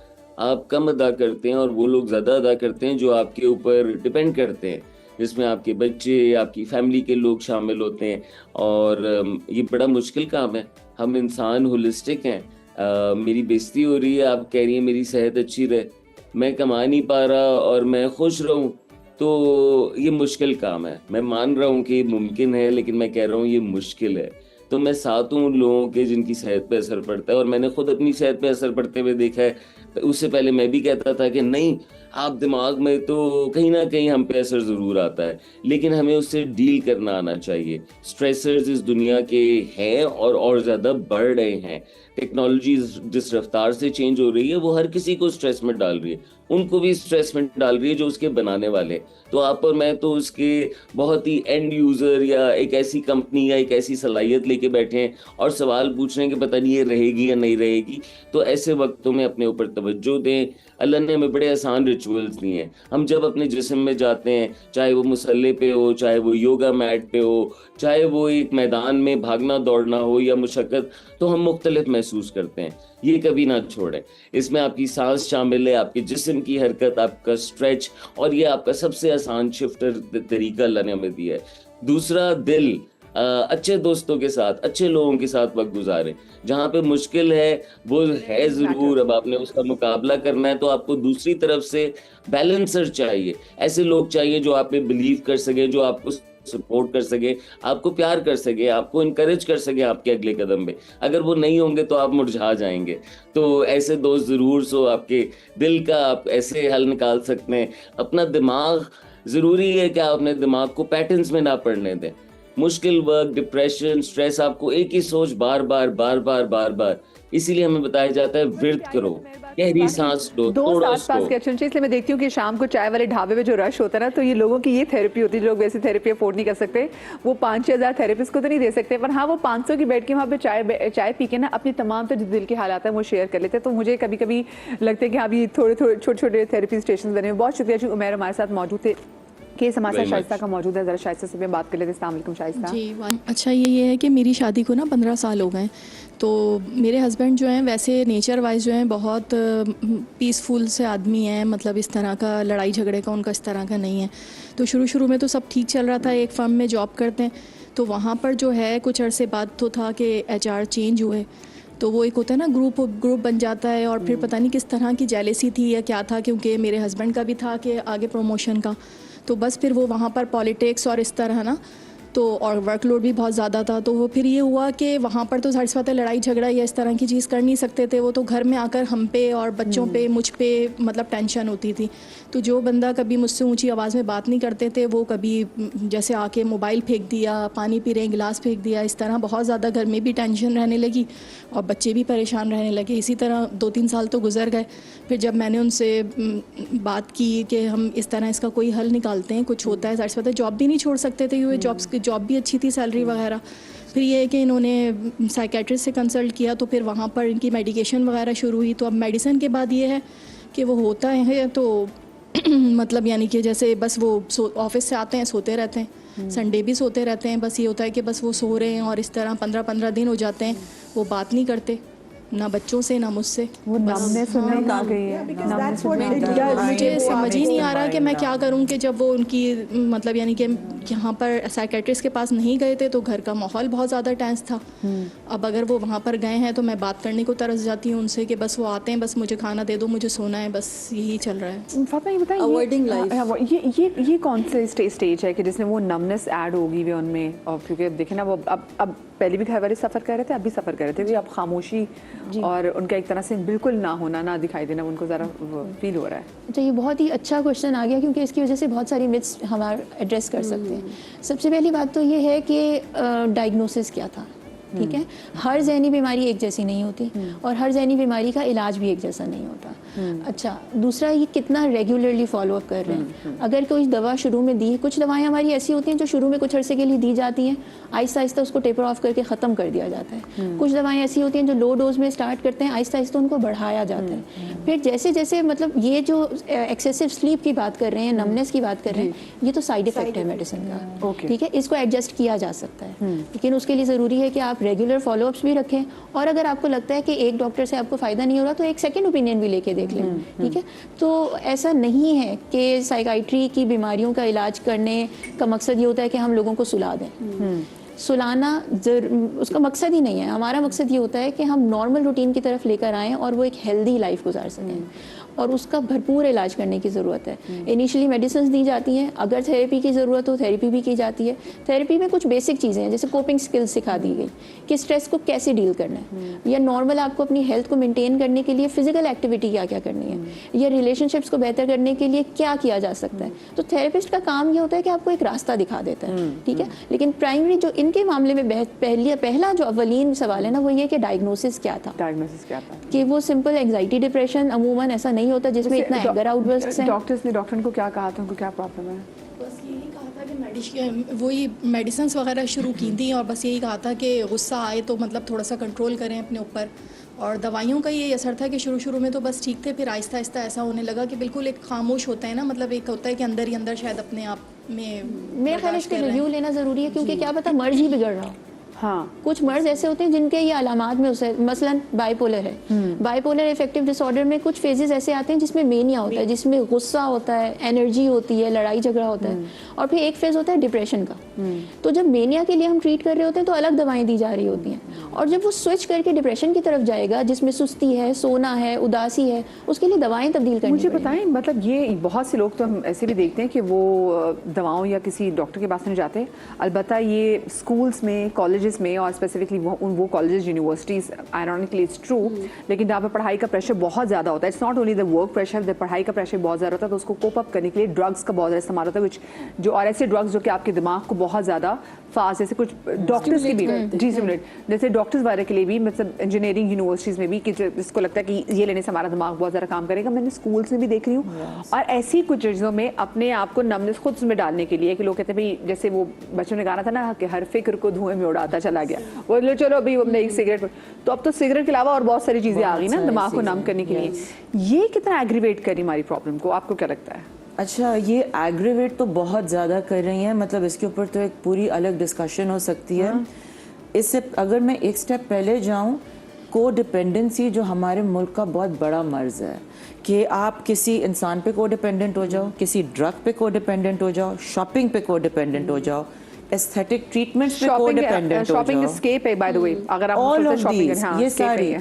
आप कम अदा करते हैं और वो लोग ज़्यादा अदा करते हैं जो आपके ऊपर डिपेंड करते हैं, जिसमें आपके बच्चे, आपकी फैमिली के लोग शामिल होते हैं। और ये बड़ा मुश्किल काम है। हम इंसान होलिस्टिक हैं। मेरी बेइज्जती हो रही है, आप कह रही हैं मेरी सेहत अच्छी रहे, मैं कमा नहीं पा रहा और मैं खुश रहूं, तो ये मुश्किल काम है। मैं मान रहा हूँ कि ये मुमकिन है, लेकिन मैं कह रहा हूँ ये मुश्किल है। तो मैं साथ हूँ उन लोगों के जिनकी सेहत पे असर पड़ता है, और मैंने खुद अपनी सेहत पे असर पड़ते हुए देखा है। उससे पहले मैं भी कहता था कि नहीं, आप दिमाग में तो कहीं ना कहीं हम पे असर ज़रूर आता है, लेकिन हमें उससे डील करना आना चाहिए। स्ट्रेसर्स इस दुनिया के हैं और ज़्यादा बढ़ रहे हैं। टेक्नोलॉजी जिस रफ्तार से चेंज हो रही है वो हर किसी को स्ट्रेस में डाल रही है, उनको भी स्ट्रेस में डाल रही है जो उसके बनाने वाले। तो आप और मैं तो उसके बहुत ही एंड यूज़र या एक ऐसी कंपनी या एक ऐसी सलाहियत लेके बैठे हैं और सवाल पूछ रहे हैं कि पता नहीं ये रहेगी या नहीं रहेगी। तो ऐसे वक्तों में अपने ऊपर तवज्जो दें। अल्लाह ने हमें बड़े आसान रिचुअल्स दिए हैं। हम जब अपने जिस्म में जाते हैं, चाहे वो मुसल्ले पे हो, चाहे वो योगा मैट पे हो, चाहे वो एक मैदान में भागना दौड़ना हो या मुशक्कत, तो हम मुख्तलिफ महसूस करते हैं। ये कभी ना छोड़ें। इसमें आपकी सांस शामिल है, आपके जिस्म की हरकत, आपका स्ट्रेच, और ये आपका सबसे आसान शिफ्टर तरीका अल्लाह ने हमें दिया है। दूसरा, दिल। अच्छे दोस्तों के साथ, अच्छे लोगों के साथ वक्त गुजारें। जहाँ पे मुश्किल है वो है ज़रूर, अब आपने उसका मुकाबला करना है तो आपको दूसरी तरफ से बैलेंसर चाहिए, ऐसे लोग चाहिए जो आप पे बिलीव कर सके, जो आपको सपोर्ट कर सके, आपको प्यार कर सके, आपको इनकरेज कर सके आपके अगले कदम पे। अगर वो नहीं होंगे तो आप मुरझा जाएंगे। तो ऐसे दोस्त ज़रूर सो, आपके दिल का आप ऐसे हल निकाल सकते हैं। अपना दिमाग, ज़रूरी है कि आप अपने दिमाग को पैटर्न्स में ना पढ़ने दें। मुश्किल वर्क, डिप्रेशन, स्ट्रेस, आपको एक ही सोच बार बार, इसीलिए हमें बताया जाता है विर्त करो, गहरी सांस लो, दो थोड़ा साथ पास के एक्शन, इसलिए मैं देखती हूँ कि शाम को चाय वाले ढाबे में जो रश होता है ना, तो ये लोगों की ये थेरेपी होती है। जो लोग वैसे थेरेपी अफोर्ड नहीं कर सकते, वो 5-6 हज़ार थेरेपिस्ट को तो नहीं दे सकते, पर हाँ वो 500 की बैठ के वहाँ पे चाय पी के ना अपनी तमाम तो जो दिल के हालात है वो शेयर कर लेते हैं। तो मुझे कभी कभी लगता है कि हाँ भी थोड़े छोटे थेरेपी स्टेशन बने हुए। बहुत शुक्रिया जी, उमैर हमारे साथ मौजूद थे, केस हमारे साथ शाइस्ता का मौजूद है। ज़रा शाइस्ता से भी बात कर लेते हैं। अस्सलाम वालेकुम शाइस्ता जी। अच्छा, ये है कि मेरी शादी को ना 15 साल हो गए, तो मेरे हस्बैंड जो हैं वैसे नेचर वाइज जो हैं बहुत पीसफुल से आदमी हैं, मतलब इस तरह का लड़ाई झगड़े का उनका इस तरह का नहीं है। तो शुरू में तो सब ठीक चल रहा था, एक फर्म में जॉब करते हैं, तो वहाँ पर जो है कुछ अरसे बाद तो था कि HR चेंज हुए, तो वो एक होता है ना ग्रुप बन जाता है, और फिर पता नहीं किस तरह की जेलेसी थी या क्या था, क्योंकि मेरे हस्बैंड का भी था कि आगे प्रमोशन का, तो बस फिर वो वहाँ पर पॉलिटिक्स और इस तरह ना, तो और वर्कलोड भी बहुत ज़्यादा था, तो वो फिर ये हुआ कि वहाँ पर तो ज़ाहिर सी बात है लड़ाई झगड़ा या इस तरह की चीज़ कर नहीं सकते थे, वो तो घर में आकर हम पे और बच्चों पे, मुझ पे मतलब टेंशन होती थी। तो जो बंदा कभी मुझसे ऊंची आवाज़ में बात नहीं करते थे, वो कभी जैसे आके मोबाइल फेंक दिया, पानी पी रहे हैं गिलास फेंक दिया, इस तरह बहुत ज़्यादा घर में भी टेंशन रहने लगी और बच्चे भी परेशान रहने लगे। इसी तरह 2-3 साल तो गुजर गए। फिर जब मैंने उनसे बात की कि हम इस तरह इसका कोई हल निकालते हैं, कुछ होता है, ज़ाहिर सी बात है जॉब भी नहीं छोड़ सकते थे, क्योंकि जॉब भी अच्छी थी, सैलरी वगैरह। फिर ये है कि इन्होंने साइकेट्रिस्ट से कंसल्ट किया, तो फिर वहाँ पर इनकी मेडिकेशन वगैरह शुरू हुई। तो अब मेडिसिन के बाद ये है कि वो होता है तो मतलब यानी कि जैसे बस वो ऑफिस से आते हैं, सोते रहते हैं, संडे भी सोते रहते हैं, बस ये होता है कि बस वो सो रहे हैं, और इस तरह 15-15 दिन हो जाते हैं, वो बात नहीं करते ना बच्चों से ना मुझसे। वो numbness उन्हें कहाँ गई है? That's what Numbness it does. मुझे समझ ही नहीं आ रहा कि मैं क्या करूं कि जब वो उनकी मतलब यानी कि यहाँ पर साइकेट्रिस्ट के पास नहीं गए थे तो घर का माहौल बहुत ज़्यादा टेंस था। अब अगर वो वहाँ पर गए हैं तो मैं बात करने को तरस जाती हूँ उनसे कि बस वो आते हैं, बस मुझे खाना दे दो, मुझे सोना है, बस यही चल रहा है। फातिमा ये बताइए, Avoiding life. ये कौन से स्टेज है कि जिसमें वो नमनेस ऐड होगी भी उनमें? और क्योंकि अब देखें ना, वो अब पहले भी घर वाले सफ़र कर रहे थे, अब भी सफ़र कर रहे थे, कि अब खामोशी और उनका एक तरह से बिल्कुल ना होना, ना दिखाई देना, उनको ज़रा फील हो रहा है। अच्छा, ये बहुत ही अच्छा क्वेश्चन आ गया, क्योंकि इसकी वजह से बहुत सारी मिथ्स हमारे एड्रेस कर सकते हैं। सबसे पहली बात तो ये है कि डायग्नोसिस क्या था, ठीक है। हर जहनी बीमारी एक जैसी नहीं होती और हर जहनी बीमारी का इलाज भी एक जैसा नहीं होता। अच्छा, दूसरा ये कितना रेगुलरली फॉलो अप कर रहे हैं। अगर कोई दवा शुरू में दी है, कुछ दवाएं हमारी ऐसी होती हैं जो शुरू में कुछ अरसे के लिए दी जाती हैं, आहिस्ता आहिस्ता उसको टेपर ऑफ करके ख़त्म कर दिया जाता है। कुछ दवाएं ऐसी होती हैं जो लो डोज में स्टार्ट करते हैं, आहिस्ता आहिस्ता उनको बढ़ाया जाता है। फिर जैसे जैसे मतलब ये जो एक्सेसिव स्लीप की बात कर रहे हैं, नमनेस की बात कर रहे हैं, ये तो साइड इफेक्ट है मेडिसिन का, ठीक है। इसको एडजस्ट किया जा सकता है, लेकिन उसके लिए ज़रूरी है कि आप रेगुलर फॉलोअप्स भी रखें, और अगर आपको लगता है कि एक डॉक्टर से आपको फ़ायदा नहीं हो रहा तो एक सेकेंड ओपिनियन भी लेके देख लें, ठीक है। तो ऐसा नहीं है कि साइकाइट्री की बीमारियों का इलाज करने का मकसद ये होता है कि हम लोगों को सुला दें। सुलाना उसका मकसद ही नहीं है। हमारा मकसद ये होता है कि हम नॉर्मल रूटीन की तरफ लेकर आएँ और वो एक हेल्दी लाइफ गुजार सकें, और उसका भरपूर इलाज करने की ज़रूरत है। इनिशियली मेडिसिन दी जाती हैं, अगर थेरेपी की ज़रूरत हो थेरेपी भी की जाती है। थेरेपी में कुछ बेसिक चीज़ें हैं, जैसे कोपिंग स्किल्स सिखा दी गई कि स्ट्रेस को कैसे डील करना है, या नॉर्मल आपको अपनी हेल्थ को मेंटेन करने के लिए फिजिकल एक्टिविटी क्या क्या करनी है, या रिलेशनशिप्स को बेहतर करने के लिए क्या किया जा सकता है। तो थेरेपिस्ट का काम ये होता है कि आपको एक रास्ता दिखा देता है, ठीक है। लेकिन प्राइमरी जो इनके मामले में पहला जो अवलीन सवाल है ना, वो ये कि डायग्नोसिस क्या था, कि वो सिंपल एंग्जाइटी डिप्रेशन अमूमन ऐसा नहीं होता जिसमें इतना एंगर आउटबर्स्ट्स हैं। डॉक्टर को क्या कहा था, उनको क्या प्रॉब्लम है? बस यही कहा था कि वही मेडिसिन वगैरह शुरू की थी, और बस यही कहा था कि गुस्सा आए तो मतलब थोड़ा सा कंट्रोल करें अपने ऊपर, और दवाइयों का ये असर था कि शुरू में तो बस ठीक थे, फिर आहिस्ता आहिस्ता ऐसा होने लगा कि बिल्कुल एक खामोश होता है ना, मतलब एक होता है कि अंदर ही अंदर शायद अपने आप में। मेरे ख्याल इसके रिव्यू लेना ज़रूरी है, क्योंकि क्या पता मर्ज ही बिगड़ रहा हो। हाँ। कुछ मर्ज ऐसे होते हैं जिनके ये अलामात में उसे, मसलन बाइपोलर है, बाइपोलर इफेक्टिव डिसऑर्डर में कुछ फेजेस ऐसे आते हैं जिसमें मेनिया होता है, जिसमें गुस्सा होता है, एनर्जी होती है, लड़ाई झगड़ा होता है, और फिर एक फेज होता है डिप्रेशन का। तो जब मेनिया के लिए हम ट्रीट कर रहे होते हैं तो अलग दवाएं दी जा रही होती हैं, और जब वो स्विच करके डिप्रेशन की तरफ जाएगा जिसमें सुस्ती है, सोना है, उदासी है, उसके लिए दवाएं तब्दील करनी मुझे पड़ेंगी। बताएं, मतलब ये बहुत से लोग तो हम ऐसे भी देखते हैं कि वो दवाओं या किसी डॉक्टर के पास नहीं जाते। अलबत्ता ये स्कूल्स में, कॉलेजेस में, और स्पेसिफिकली वो colleges, universities, ironically it's true, लेकिन जहाँ पर पढ़ाई का प्रेशर बहुत ज़्यादा होता है, it's not only the work pressure, the पढ़ाई का प्रेशर बहुत ज़्यादा होता है, तो उसको कोप अप करने के लिए ड्रग्स का बहुत ज़्यादा इस्तेमाल होता है, विच जो, और ऐसे ड्रग्स जो कि आपके दिमाग को बहुत ज़्यादा फास्ट, जैसे कुछ डॉक्टर्स की भी जी स्टिमुलेट, जैसे डॉक्टर्स वगैरह के लिए भी, मतलब इंजीनियरिंग यूनिवर्सिटीज़ में भी, कि जिसको लगता है कि ये लेने से हमारा दिमाग बहुत ज़्यादा काम करेगा। मैंने स्कूल्स में भी देख रही हूँ, और ऐसी कुछ चीज़ों में अपने आप को नमनेस खुद में डालने के लिए, कि लोग कहते हैं भाई, जैसे वो बच्चों ने गाना था ना कि हर फिक्र को धुएं में उड़ाता चला गया, वो लो चलो अभी हमने एक सिगरेट, तो अब तो सिगरेट के अलावा और बहुत सारी चीज़ें आ गई ना दिमाग को नम करने के लिए। ये कितना एग्रीवेट करी हमारी प्रॉब्लम को, आपको क्या लगता है? अच्छा, ये एग्रीवेट तो बहुत ज़्यादा कर रही हैं, मतलब इसके ऊपर तो एक पूरी अलग डिस्कशन हो सकती है। इससे अगर मैं एक स्टेप पहले जाऊँ, को डिपेंडेंसी जो हमारे मुल्क का बहुत बड़ा मर्ज है, कि आप किसी इंसान पे को डिपेंडेंट हो जाओ, किसी ड्रग पे को डिपेंडेंट हो जाओ, शॉपिंग पे को डिपेंडेंट हो जाओ, एस्थेटिक ट्रीटमेंट्स पे को डिपेंडेंट हो जाओ। शॉपिंग escape है बाय द वे, अगर आप ऑल ऑफ शॉपिंग, दीज, ये सारी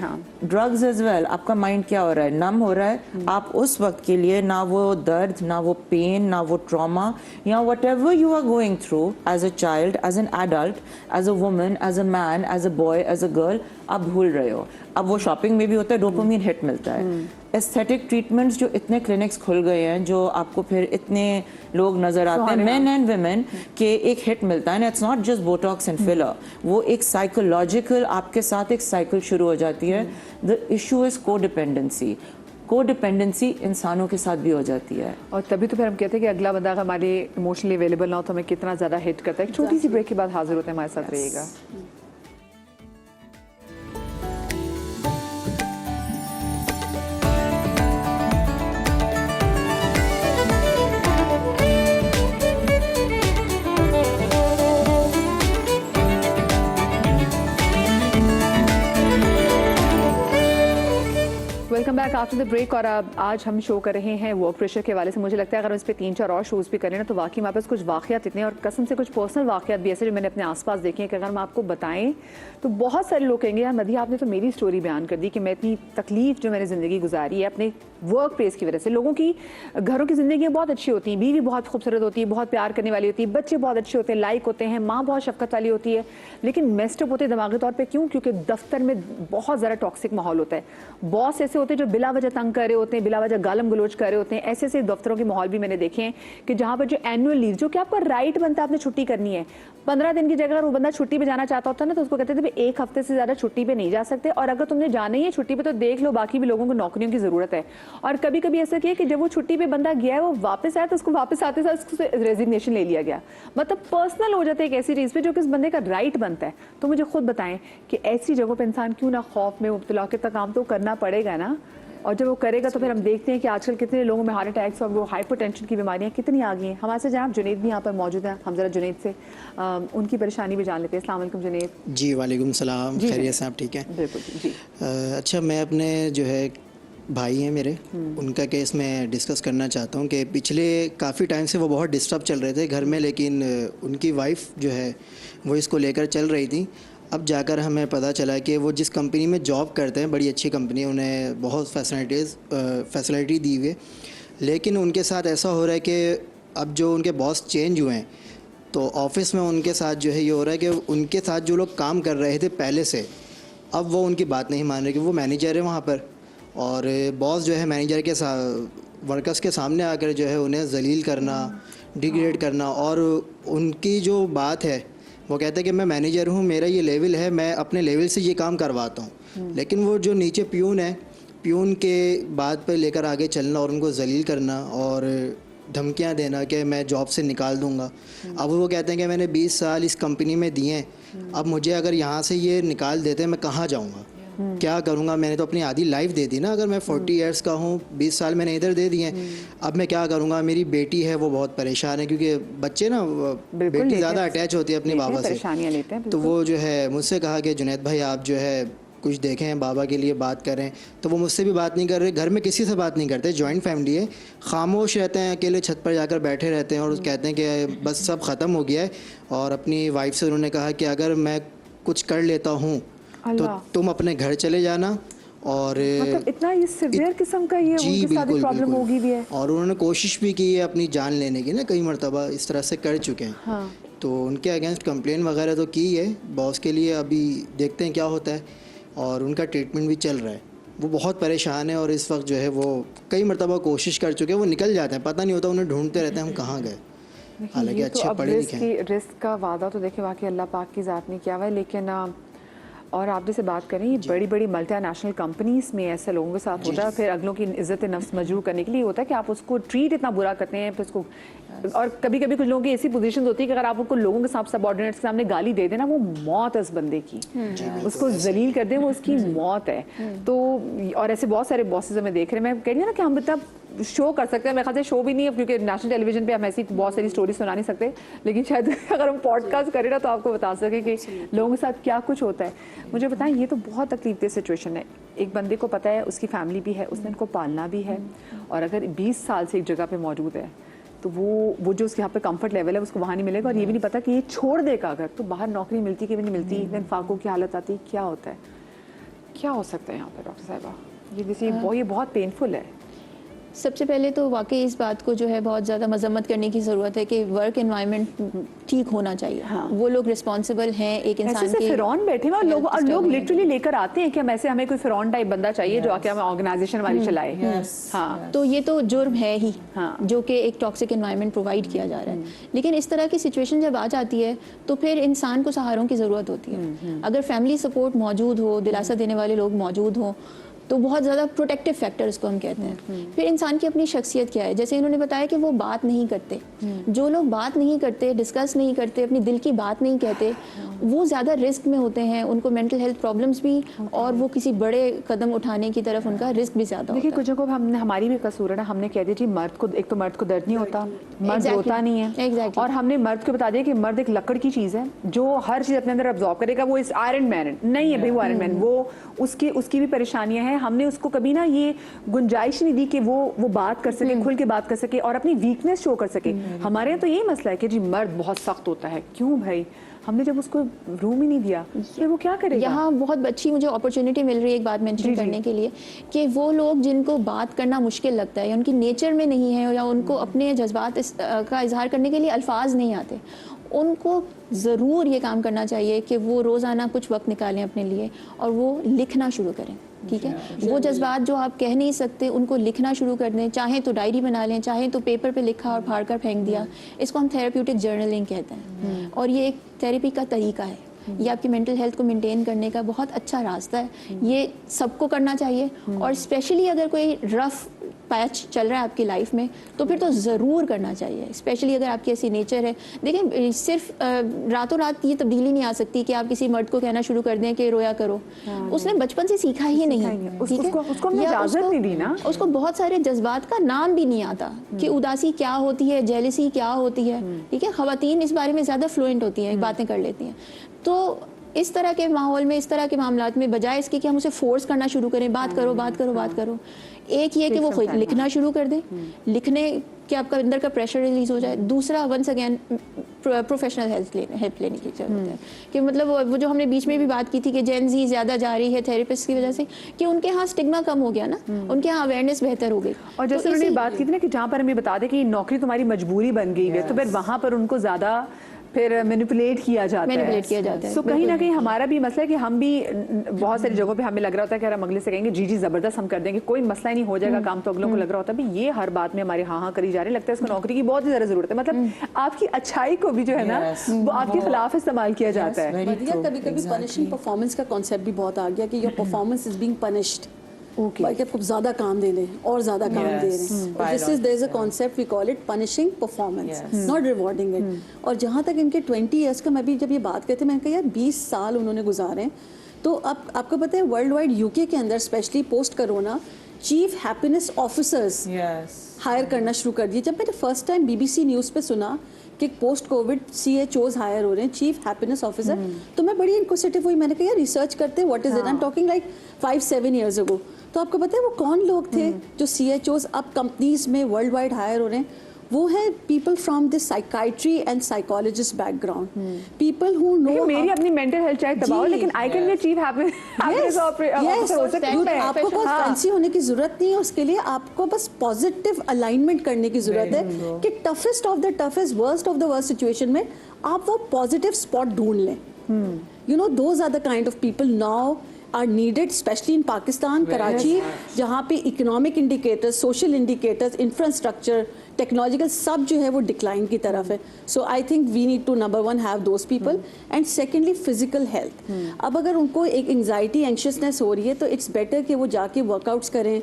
ड्रग्स एज वेल, आपका माइंड क्या हो रहा है, नम हो रहा है। आप उस वक्त के लिए ना वो दर्द, ना वो पेन, ना वो ट्रॉमा, या whatever you are going through as a child, as an adult, as a woman, as a man, as a boy, as a girl, आप भूल रहे हो। अब वो शॉपिंग में भी होता है, डोपामिन हिट मिलता है। एस्थेटिक ट्रीटमेंट्स जो इतने क्लिनिक्स खुल गए हैं, जो आपको फिर इतने लोग नजर आते हैं, मेन एंड वुमेन, के एक हिट मिलता है। It's not just Botox and filler, वो एक साइकोलॉजिकल आपके साथ एक साइकिल शुरू हो जाती है। द इशू इज को डिपेंडेंसी। को डिपेंडेंसी इंसानों के साथ भी हो जाती है, और तभी तो फिर हम कहते हैं कि अगला बंदा अगर हमारे इमोशनली अवेलेबल ना हो तो हमें कितना ज़्यादा हिट करता है। एक छोटी सी ब्रेक के बाद हाजिर होते हैं, हमारे साथ रहिएगा। Welcome back after the break. और अब आज हम शो कर रहे हैं वर्क प्रेशर के हवाले से। मुझे लगता है अगर हम इस पे 3-4 और शोज़ भी करें ना, तो वाकई हमारे पास कुछ वाक़यात इतने, और कसम से कुछ पर्सनल वाक़यात भी ऐसे जो मैंने अपने आसपास देखे हैं कि अगर हम आपको बताएं तो बहुत सारे लोग कहेंगे यार मदिया आपने तो मेरी स्टोरी बयान कर दी कि मैं इतनी तकलीफ जो मैंने ज़िंदगी गुजारी है अपने वर्क प्लेस की वजह से। लोगों की घरों की ज़िंदगियाँ बहुत अच्छी होती हैं, बीवी बहुत खूबसूरत होती है, बहुत प्यार करने वाली होती है, बच्चे बहुत अच्छे होते हैं, लाइक होते हैं, माँ बहुत शफकत वाली होती है, लेकिन मेस्ड अप होते हैं दिमागी तौर पे। क्यों? क्योंकि दफ्तर में बहुत ज़्यादा टॉक्सिक माहौल होता है। बॉस ऐसे होते हैं जो बिला वजह तंग कर रहे होते हैं, बिला वजह गालम गलोच कर रहे होते हैं। ऐसे ऐसे दफ्तरों के माहौल भी मैंने देखे हैं कि जहाँ पर जो एनुअल लीव, जो कि आपका राइट बनता है, आपने छुट्टी करनी है, 15 दिन की जगह अगर वो बंदा छुट्टी पे जाना चाहता होता है ना, तो उसको कहते थे एक हफ्ते से ज़्यादा छुट्टी पे नहीं जा सकते, और अगर तुमने जाना ही है छुट्टी पे तो देख लो, बाकी भी लोगों को नौकरियों की ज़रूरत है। और कभी कभी ऐसा किया कि जब वो छुट्टी पे बंदा गया है, वो वापस आया तो उसको वापस आते साथ उससे रेजिग्नेशन ले लिया गया। मतलब पर्सनल हो जाता है एक ऐसी चीज़ पे जो कि उस बंदे का राइट बनता है। तो मुझे खुद बताएं कि ऐसी जगहों पर इंसान क्यों ना खौफ में मुब्तला के तक काम तो करना पड़ेगा ना, और जब वो करेगा तो फिर हम देखते हैं कि आजकल कितने लोगों में हार्ट अटैक्स और वो हाइपरटेंशन की बीमारियां कितनी आ गई हैं। हमारे साथ जनाब जुनैद भी यहाँ पर मौजूद हैं, हम जरा जुनैद से उनकी परेशानी भी जान लेते हैं। अस्सलाम वालेकुम जुनैद। जी वालेकुम सलाम, खैरियत से आप ठीक हैं? बिल्कुल जी। अच्छा, मैं अपने जो है भाई हैं मेरे, उनका केस मैं डिस्कस करना चाहता हूँ कि पिछले काफ़ी टाइम से वो बहुत डिस्टर्ब चल रहे थे घर में, लेकिन उनकी वाइफ जो है वो इसको लेकर चल रही थी। अब जाकर हमें पता चला कि वो जिस कंपनी में जॉब करते हैं, बड़ी अच्छी कंपनी है, उन्हें बहुत फैसिलिटी दी हुई है, लेकिन उनके साथ ऐसा हो रहा है कि अब जो उनके बॉस चेंज हुए हैं, तो ऑफ़िस में उनके साथ जो है ये हो रहा है कि उनके साथ जो लोग काम कर रहे थे पहले से, अब वो उनकी बात नहीं मान रहे कि वो मैनेजर है वहाँ पर, और बॉस जो है मैनेजर के वर्कर्स के सामने आकर जो है उन्हें जलील करना, डिग्रेड करना, और उनकी जो बात है वो कहते हैं कि मैं मैनेजर हूँ, मेरा ये लेवल है, मैं अपने लेवल से ये काम करवाता हूँ, लेकिन वो जो नीचे प्यून है, प्यून के बात पे लेकर आगे चलना और उनको जलील करना और धमकियाँ देना कि मैं जॉब से निकाल दूँगा। अब वो कहते हैं कि मैंने 20 साल इस कंपनी में दिए हैं, अब मुझे अगर यहाँ से ये निकाल देते हैं मैं कहाँ जाऊँगा? क्या करूँगा, मैंने तो अपनी आधी लाइफ दे दी ना, अगर मैं 40 ईयर्स का हूँ, 20 साल मैंने इधर दे दिए हैं, अब मैं क्या करूँगा। मेरी बेटी है वो बहुत परेशान है, क्योंकि बच्चे ना बेटी ज़्यादा अटैच होती है अपने बाबा से, परेशानियाँ लेते हैं। तो वो जो है मुझसे कहा कि जुनैद भाई आप जो है कुछ देखें, बाबा के लिए बात करें, तो वो मुझसे भी बात नहीं कर रहे, घर में किसी से बात नहीं करते, जॉइंट फैमिली है, खामोश रहते हैं, अकेले छत पर जाकर बैठे रहते हैं और कहते हैं कि बस सब ख़त्म हो गया है। और अपनी वाइफ से उन्होंने कहा कि अगर मैं कुछ कर लेता हूँ तो तुम अपने घर चले जाना। और मतलब इतना ये सिवियर किस्म का ये जी उनके साथ बिल्कुल प्रॉब्लम होगी भी है। और उन्होंने कोशिश भी की है अपनी जान लेने की ना, कई मरतबा इस तरह से कर चुके हैं। हाँ। तो उनके अगेंस्ट कंप्लेन वगैरह तो की है बॉस के लिए, अभी देखते हैं क्या होता है, और उनका ट्रीटमेंट भी चल रहा है। वो बहुत परेशान है और इस वक्त जो है वो कई मरतबा कोशिश कर चुके हैं, वो निकल जाते हैं, पता नहीं होता, उन्हें ढूंढते रहते हैं हम कहाँ गए, हालांकि अच्छे पढ़े लिखे हैं। रिस्क का वादा तो देखिए वाकई अल्लाह पाक की ज़ात ने किया हुआ है, लेकिन और आप जैसे बात करें ये बड़ी बड़ी मल्टीनेशनल कंपनीज में ऐसे लोगों के साथ होता है, फिर अगलों की इज्जत नफ्स मजरूह करने के लिए होता है कि आप उसको ट्रीट इतना बुरा करते हैं, फिर उसको, और कभी कभी कुछ लोगों की ऐसी पोजीशन होती है कि अगर आप उनको लोगों के साथ सबऑर्डिनेट्स के सामने गाली दे देना, वो मौत है उस बंदे की, उसको जलील कर दें, वो उसकी मौत है। तो और ऐसे बहुत सारे बॉसेस हमें देख रहे हैं। मैं कह रही हूँ ना कि हम इतना शो कर सकते हैं, मेरे ख्याल से शो भी नहीं है क्योंकि नेशनल टेलीविजन पे हम ऐसी बहुत सारी स्टोरी सुना नहीं सकते, लेकिन शायद अगर हम पॉडकास्ट करें ना तो आपको बता सकें कि लोगों के साथ क्या कुछ होता है। मुझे बताएं, ये तो बहुत तकलीफदेह सिचुएशन है। एक बंदे को पता है उसकी फैमिली भी है, उसने उनको पालना भी है, और अगर 20 साल से एक जगह पे मौजूद है तो वो जो उसके यहाँ पे कंफर्ट लेवल है उसको वहाँ नहीं मिलेगा, और ये भी नहीं पता कि ये छोड़ देगा अगर तो बाहर नौकरी मिलती कि नहीं मिलती, इतने फाकों की हालत आती, क्या होता है, क्या हो सकता है यहाँ पर डॉक्टर साहिबा? ये बहुत पेनफुल है। सबसे पहले तो वाकई इस बात को जो है बहुत ज़्यादा मजम्मत करने की ज़रूरत है कि वर्क एनवायरनमेंट ठीक होना चाहिए। हाँ। वो लोग रिस्पॉन्सिबल हैं एक इंसान के, फिरौन बैठे हुए और लोग लिटरली लेकर आते हैं कि हम ऐसे, हमें कोई फिरौन टाइप बंदा चाहिए जो आके हमें ऑर्गेनाइजेशन वाली चलाए। हाँ, तो ये तो जुर्म है ही, हाँ, जो कि एक टॉक्सिक एनवायरनमेंट प्रोवाइड किया जा रहा है। लेकिन इस तरह की सिचुएशन जब आ जाती है तो फिर इंसान को सहारों की ज़रूरत होती है। अगर फैमिली सपोर्ट मौजूद हो, दिलासा देने वाले लोग मौजूद हों, तो बहुत ज़्यादा प्रोटेक्टिव फैक्टर इसको हम कहते हैं। फिर इंसान की अपनी शख्सियत क्या है, जैसे इन्होंने बताया कि वो बात नहीं करते, जो लोग बात नहीं करते, डिस्कस नहीं करते, अपनी दिल की बात नहीं कहते, वो ज़्यादा रिस्क में होते हैं, उनको मेंटल हेल्थ प्रॉब्लम्स भी, और वो किसी बड़े कदम उठाने की तरफ उनका रिस्क भी ज़्यादा होता है। देखिए कुछ को हमने, हमारी भी कसूर है ना, हमने कह दिया जी मर्द को, एक तो मर्द को दर्द नहीं होता, मर्द होता नहीं है, और हमने मर्द को बता दिया कि मर्द एक लकड़ की चीज़ है जो हर चीज़ अपने अंदर अब्जॉर्ब करेगा, वो इस आयरन मैन नहीं है भाई, वो आयरन मैन, वो उसकी भी परेशानियां हैं। हमने उसको कभी ना ये गुंजाइश नहीं दी कि वो बात कर सके, खुल के बात कर सके और अपनी वीकनेस शो कर सके। हमारे यहाँ तो यही मसला है कि जी मर्द बहुत सख्त होता है। क्यों भाई? हमने जब उसको रूम ही नहीं दिया फिर वो क्या करेगा? यहाँ बहुत अच्छी मुझे अपॉर्चुनिटी मिल रही है एक बात मेंशन करने के लिए कि वो लोग जिनको बात करना मुश्किल लगता है या उनकी नेचर में नहीं है या उनको अपने जज्बात का इजहार करने के लिए अल्फाज नहीं आते, उनको ज़रूर ये काम करना चाहिए कि वो रोज़ाना कुछ वक्त निकालें अपने लिए और वो लिखना शुरू करें। ठीक है, वो जज्बात जो आप कह नहीं सकते उनको लिखना शुरू कर दें, चाहे तो डायरी बना लें, चाहे तो पेपर पे लिखा और फाड़ कर फेंक दिया। इसको हम थेरेप्यूटिक जर्नलिंग कहते हैं और ये एक थेरेपी का तरीका है। ये आपकी मेंटल हेल्थ को मेंटेन करने का बहुत अच्छा रास्ता है। ये सबको करना चाहिए और स्पेशली अगर कोई रफ पैच चल रहा है आपकी लाइफ में तो फिर तो ज़रूर करना चाहिए, स्पेशली अगर आपकी ऐसी नेचर है। देखिए सिर्फ रातों रात ये तब्दीली नहीं आ सकती कि आप किसी मर्द को कहना शुरू कर दें कि रोया करो। उसने बचपन से सीखा ही नहीं, ठीक है, उसको हमने इजाज़त नहीं दी ना। उसको बहुत सारे जज्बात का नाम भी नहीं आता कि उदासी क्या होती है, जेलसी क्या होती है। ठीक है, ख़वातीन इस बारे में ज़्यादा फ्लुएंट होती हैं, बातें कर लेती हैं। तो इस तरह के माहौल में, इस तरह के मामलात में, बजाय इसके कि हम उसे फोर्स करना शुरू करें, बात करो बात करो बात करो, एक ये कि वो खुद लिखना शुरू कर दे, लिखने कि आपका अंदर का प्रेशर रिलीज हो जाए। दूसरा, वंस अगेन प्रोफेशनल हेल्प लेने की जरूरत है कि मतलब वो जो हमने बीच में भी बात की थी कि जेन ज़ी ज़्यादा जा रही है थेरेपिस्ट की वजह से, कि उनके यहाँ स्टिग्मा कम हो गया ना, उनके यहाँ अवेयरनेस बेहतर हो गई। और जैसे उन्होंने बात की थी ना कि जहाँ पर हमें बता दें कि नौकरी तुम्हारी मजबूरी बन गई है, तो फिर वहाँ पर उनको ज़्यादा फिर मैनिपुलेट किया जाता है। तो कहीं ना कहीं हमारा भी मसला है कि हम भी बहुत सारी जगहों पे हमें लग रहा होता है कि हम अगले से कहेंगे जी जी ज़बरदस्त हम कर देंगे, कोई मसला ही नहीं, हो जाएगा काम। तो अगलों को लग रहा होता है भी ये हर बात में हमारे हाँ करी जा रही है, लगता है इसको नौकरी की बहुत ही ज़्यादा ज़रूरत है। मतलब आपकी अच्छाई को भी जो है ना वो आपके खिलाफ इस्तेमाल किया जाता है। कभी कभी पनिशिंग परफॉर्मेंस का कॉन्सेप्ट भी बहुत आ गया कि your performance is being punished. कि आपको ज़्यादा काम दे दें और ज़्यादा काम दे रहे हैं। This is there is a concept we call it punishing performance, not rewarding it. और जहाँ तक इनके 20 ईयर्स का, मैं भी जब ये बात करते मैंने कहा यार 20 साल उन्होंने गुजारे तो अब आपको पता है वर्ल्ड वाइड यूके के अंदर specially post corona chief happiness officers hire करना शुरू कर दिए। जब मैंने फर्स्ट टाइम BBC न्यूज़ पे सुना कि पोस्ट कोविड CHOs हायर हो रहे हैं, चीफ हैप्पीनेस ऑफिसर, तो मैं बड़ी इंक्विजिटिव हुई। मैंने कहा यार रिसर्च करते हैं what is it. I am talking like 5-7 years ago। तो आपको पता है वो कौन लोग थे जो CHOs अब कंपनीज में वर्ल्ड वाइड हायर हो रहे हैं? वो है people from this psychiatry and psychologist background, people who know. मेरी अपनी मेंटल हेल्थ चाहे तबाह हो, लेकिन I can be chief happiness officer हो सकता है। आपको कोई फैंसी होने की जरूरत नहीं है उसके लिए, आपको बस पॉजिटिव अलाइनमेंट करने की जरूरत है कि toughest of the toughest, worst of the worst situation में आप वो पॉजिटिव स्पॉट ढूंढ लें। You know those are the kind of people now are needed, specially in Pakistan, Karachi, जहाँ पे economic indicators, social indicators, infrastructure, technological सब जो है वो डिक्लाइन की तरफ है। So I think we need to number 1 have those people, and secondly physical health. अब अगर उनको एक एंग्जाइटी, एंशियसनेस हो रही है तो इट्स बेटर कि वो जाके वर्कआउट्स करें,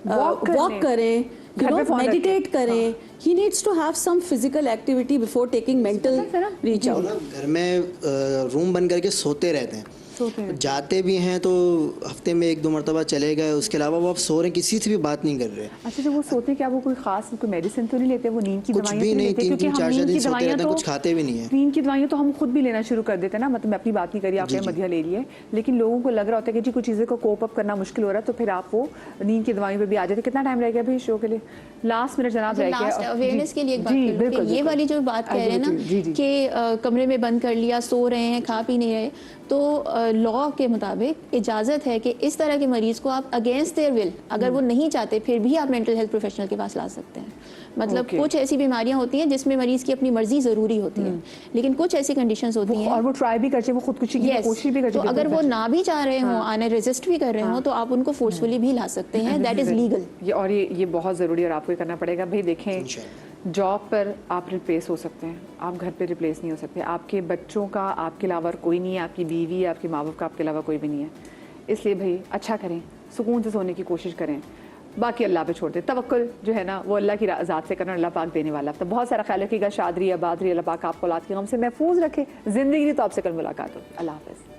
वॉक करें, यू नो मेडिटेट करें। He needs to have some physical activity before taking mental reach out. घर में रूम बंद करके सोते रहते हैं, जाते भी हैं तो हफ्ते में 1-2 मरतबा चले गए, उसके अलावा वो आप सो रहे हैं, किसी से भी बात नहीं कर रहे। अच्छा, जब वो सोते क्या वो कोई खास कोई मेडिसिन तो नहीं लेते? वो नींद की कुछ दवाइयाँ भी नहीं, 3-3, 4-4 दिन सोते दवाइयाँ रहते हैं, कुछ खाते भी नहीं है। नींद की दवाइयाँ तो हम खुद भी लेना शुरू कर देते हैं ना, मतलब मैं अपनी बात नहीं करी, आपने मध्य ले लिए, लेकिन लोगों को लग रहा होता है कि जी कुछ चीज़ें को कोप अप करना मुश्किल हो रहा है, तो फिर आप वो नींद की दवाइयों पे भी आ जाते। कितना टाइम रह गया भाई शो के लिए? लास्ट मिनट जनाब रह गया। अवेयरनेस के लिए एक बात करूं कि ये वाली जो बात कह रहे हैं ना कि कमरे में बंद कर लिया, सो रहे हैं, खा पी नहीं रहे, तो लॉ के मुताबिक इजाज़त है कि इस तरह के मरीज़ को आप अगेंस्ट देयर विल, अगर वो नहीं चाहते फिर भी आप मेंटल हेल्थ प्रोफेशनल के पास ला सकते हैं। मतलब कुछ ऐसी बीमारियां होती हैं जिसमें मरीज़ की अपनी मर्जी ज़रूरी होती है, लेकिन कुछ ऐसी कंडीशंस होती हैं और वो ट्राई भी करते हैं, वो खुदकुशी की कोशिश भी करते हैं। तो अगर वो ना भी चाह रहे हों, आने रेजिस्ट भी कर रहे हों, तो आप उनको फोर्सफुली भी ला सकते हैं, दैट इज़ लीगल। और ये बहुत ज़रूरी है और आपको करना पड़ेगा भाई। देखें, जॉब पर आप रिप्लेस हो सकते हैं, आप घर पे रिप्लेस नहीं हो सकते। आपके बच्चों का आपके अलावा कोई नहीं है, आपकी बीवी, आपके माँ बाप का आपके अलावा कोई भी नहीं है। इसलिए भाई अच्छा करें, सुकून से सोने की कोशिश करें, बाकी अल्लाह पे छोड़ दें। तवक्कुल जो है ना वो अल्लाह की ज़ात से करना, अल्लाह पाक देने वाला। तो बहुत सारा ख्याल रखिएगा। शादरी आबादरी, अल्लाह पाक आपको औलाद के गम से महफूज रखे। ज़िंदगी तो आपसे कल मुलाकात हो। अल्लाह हाफ़िज़।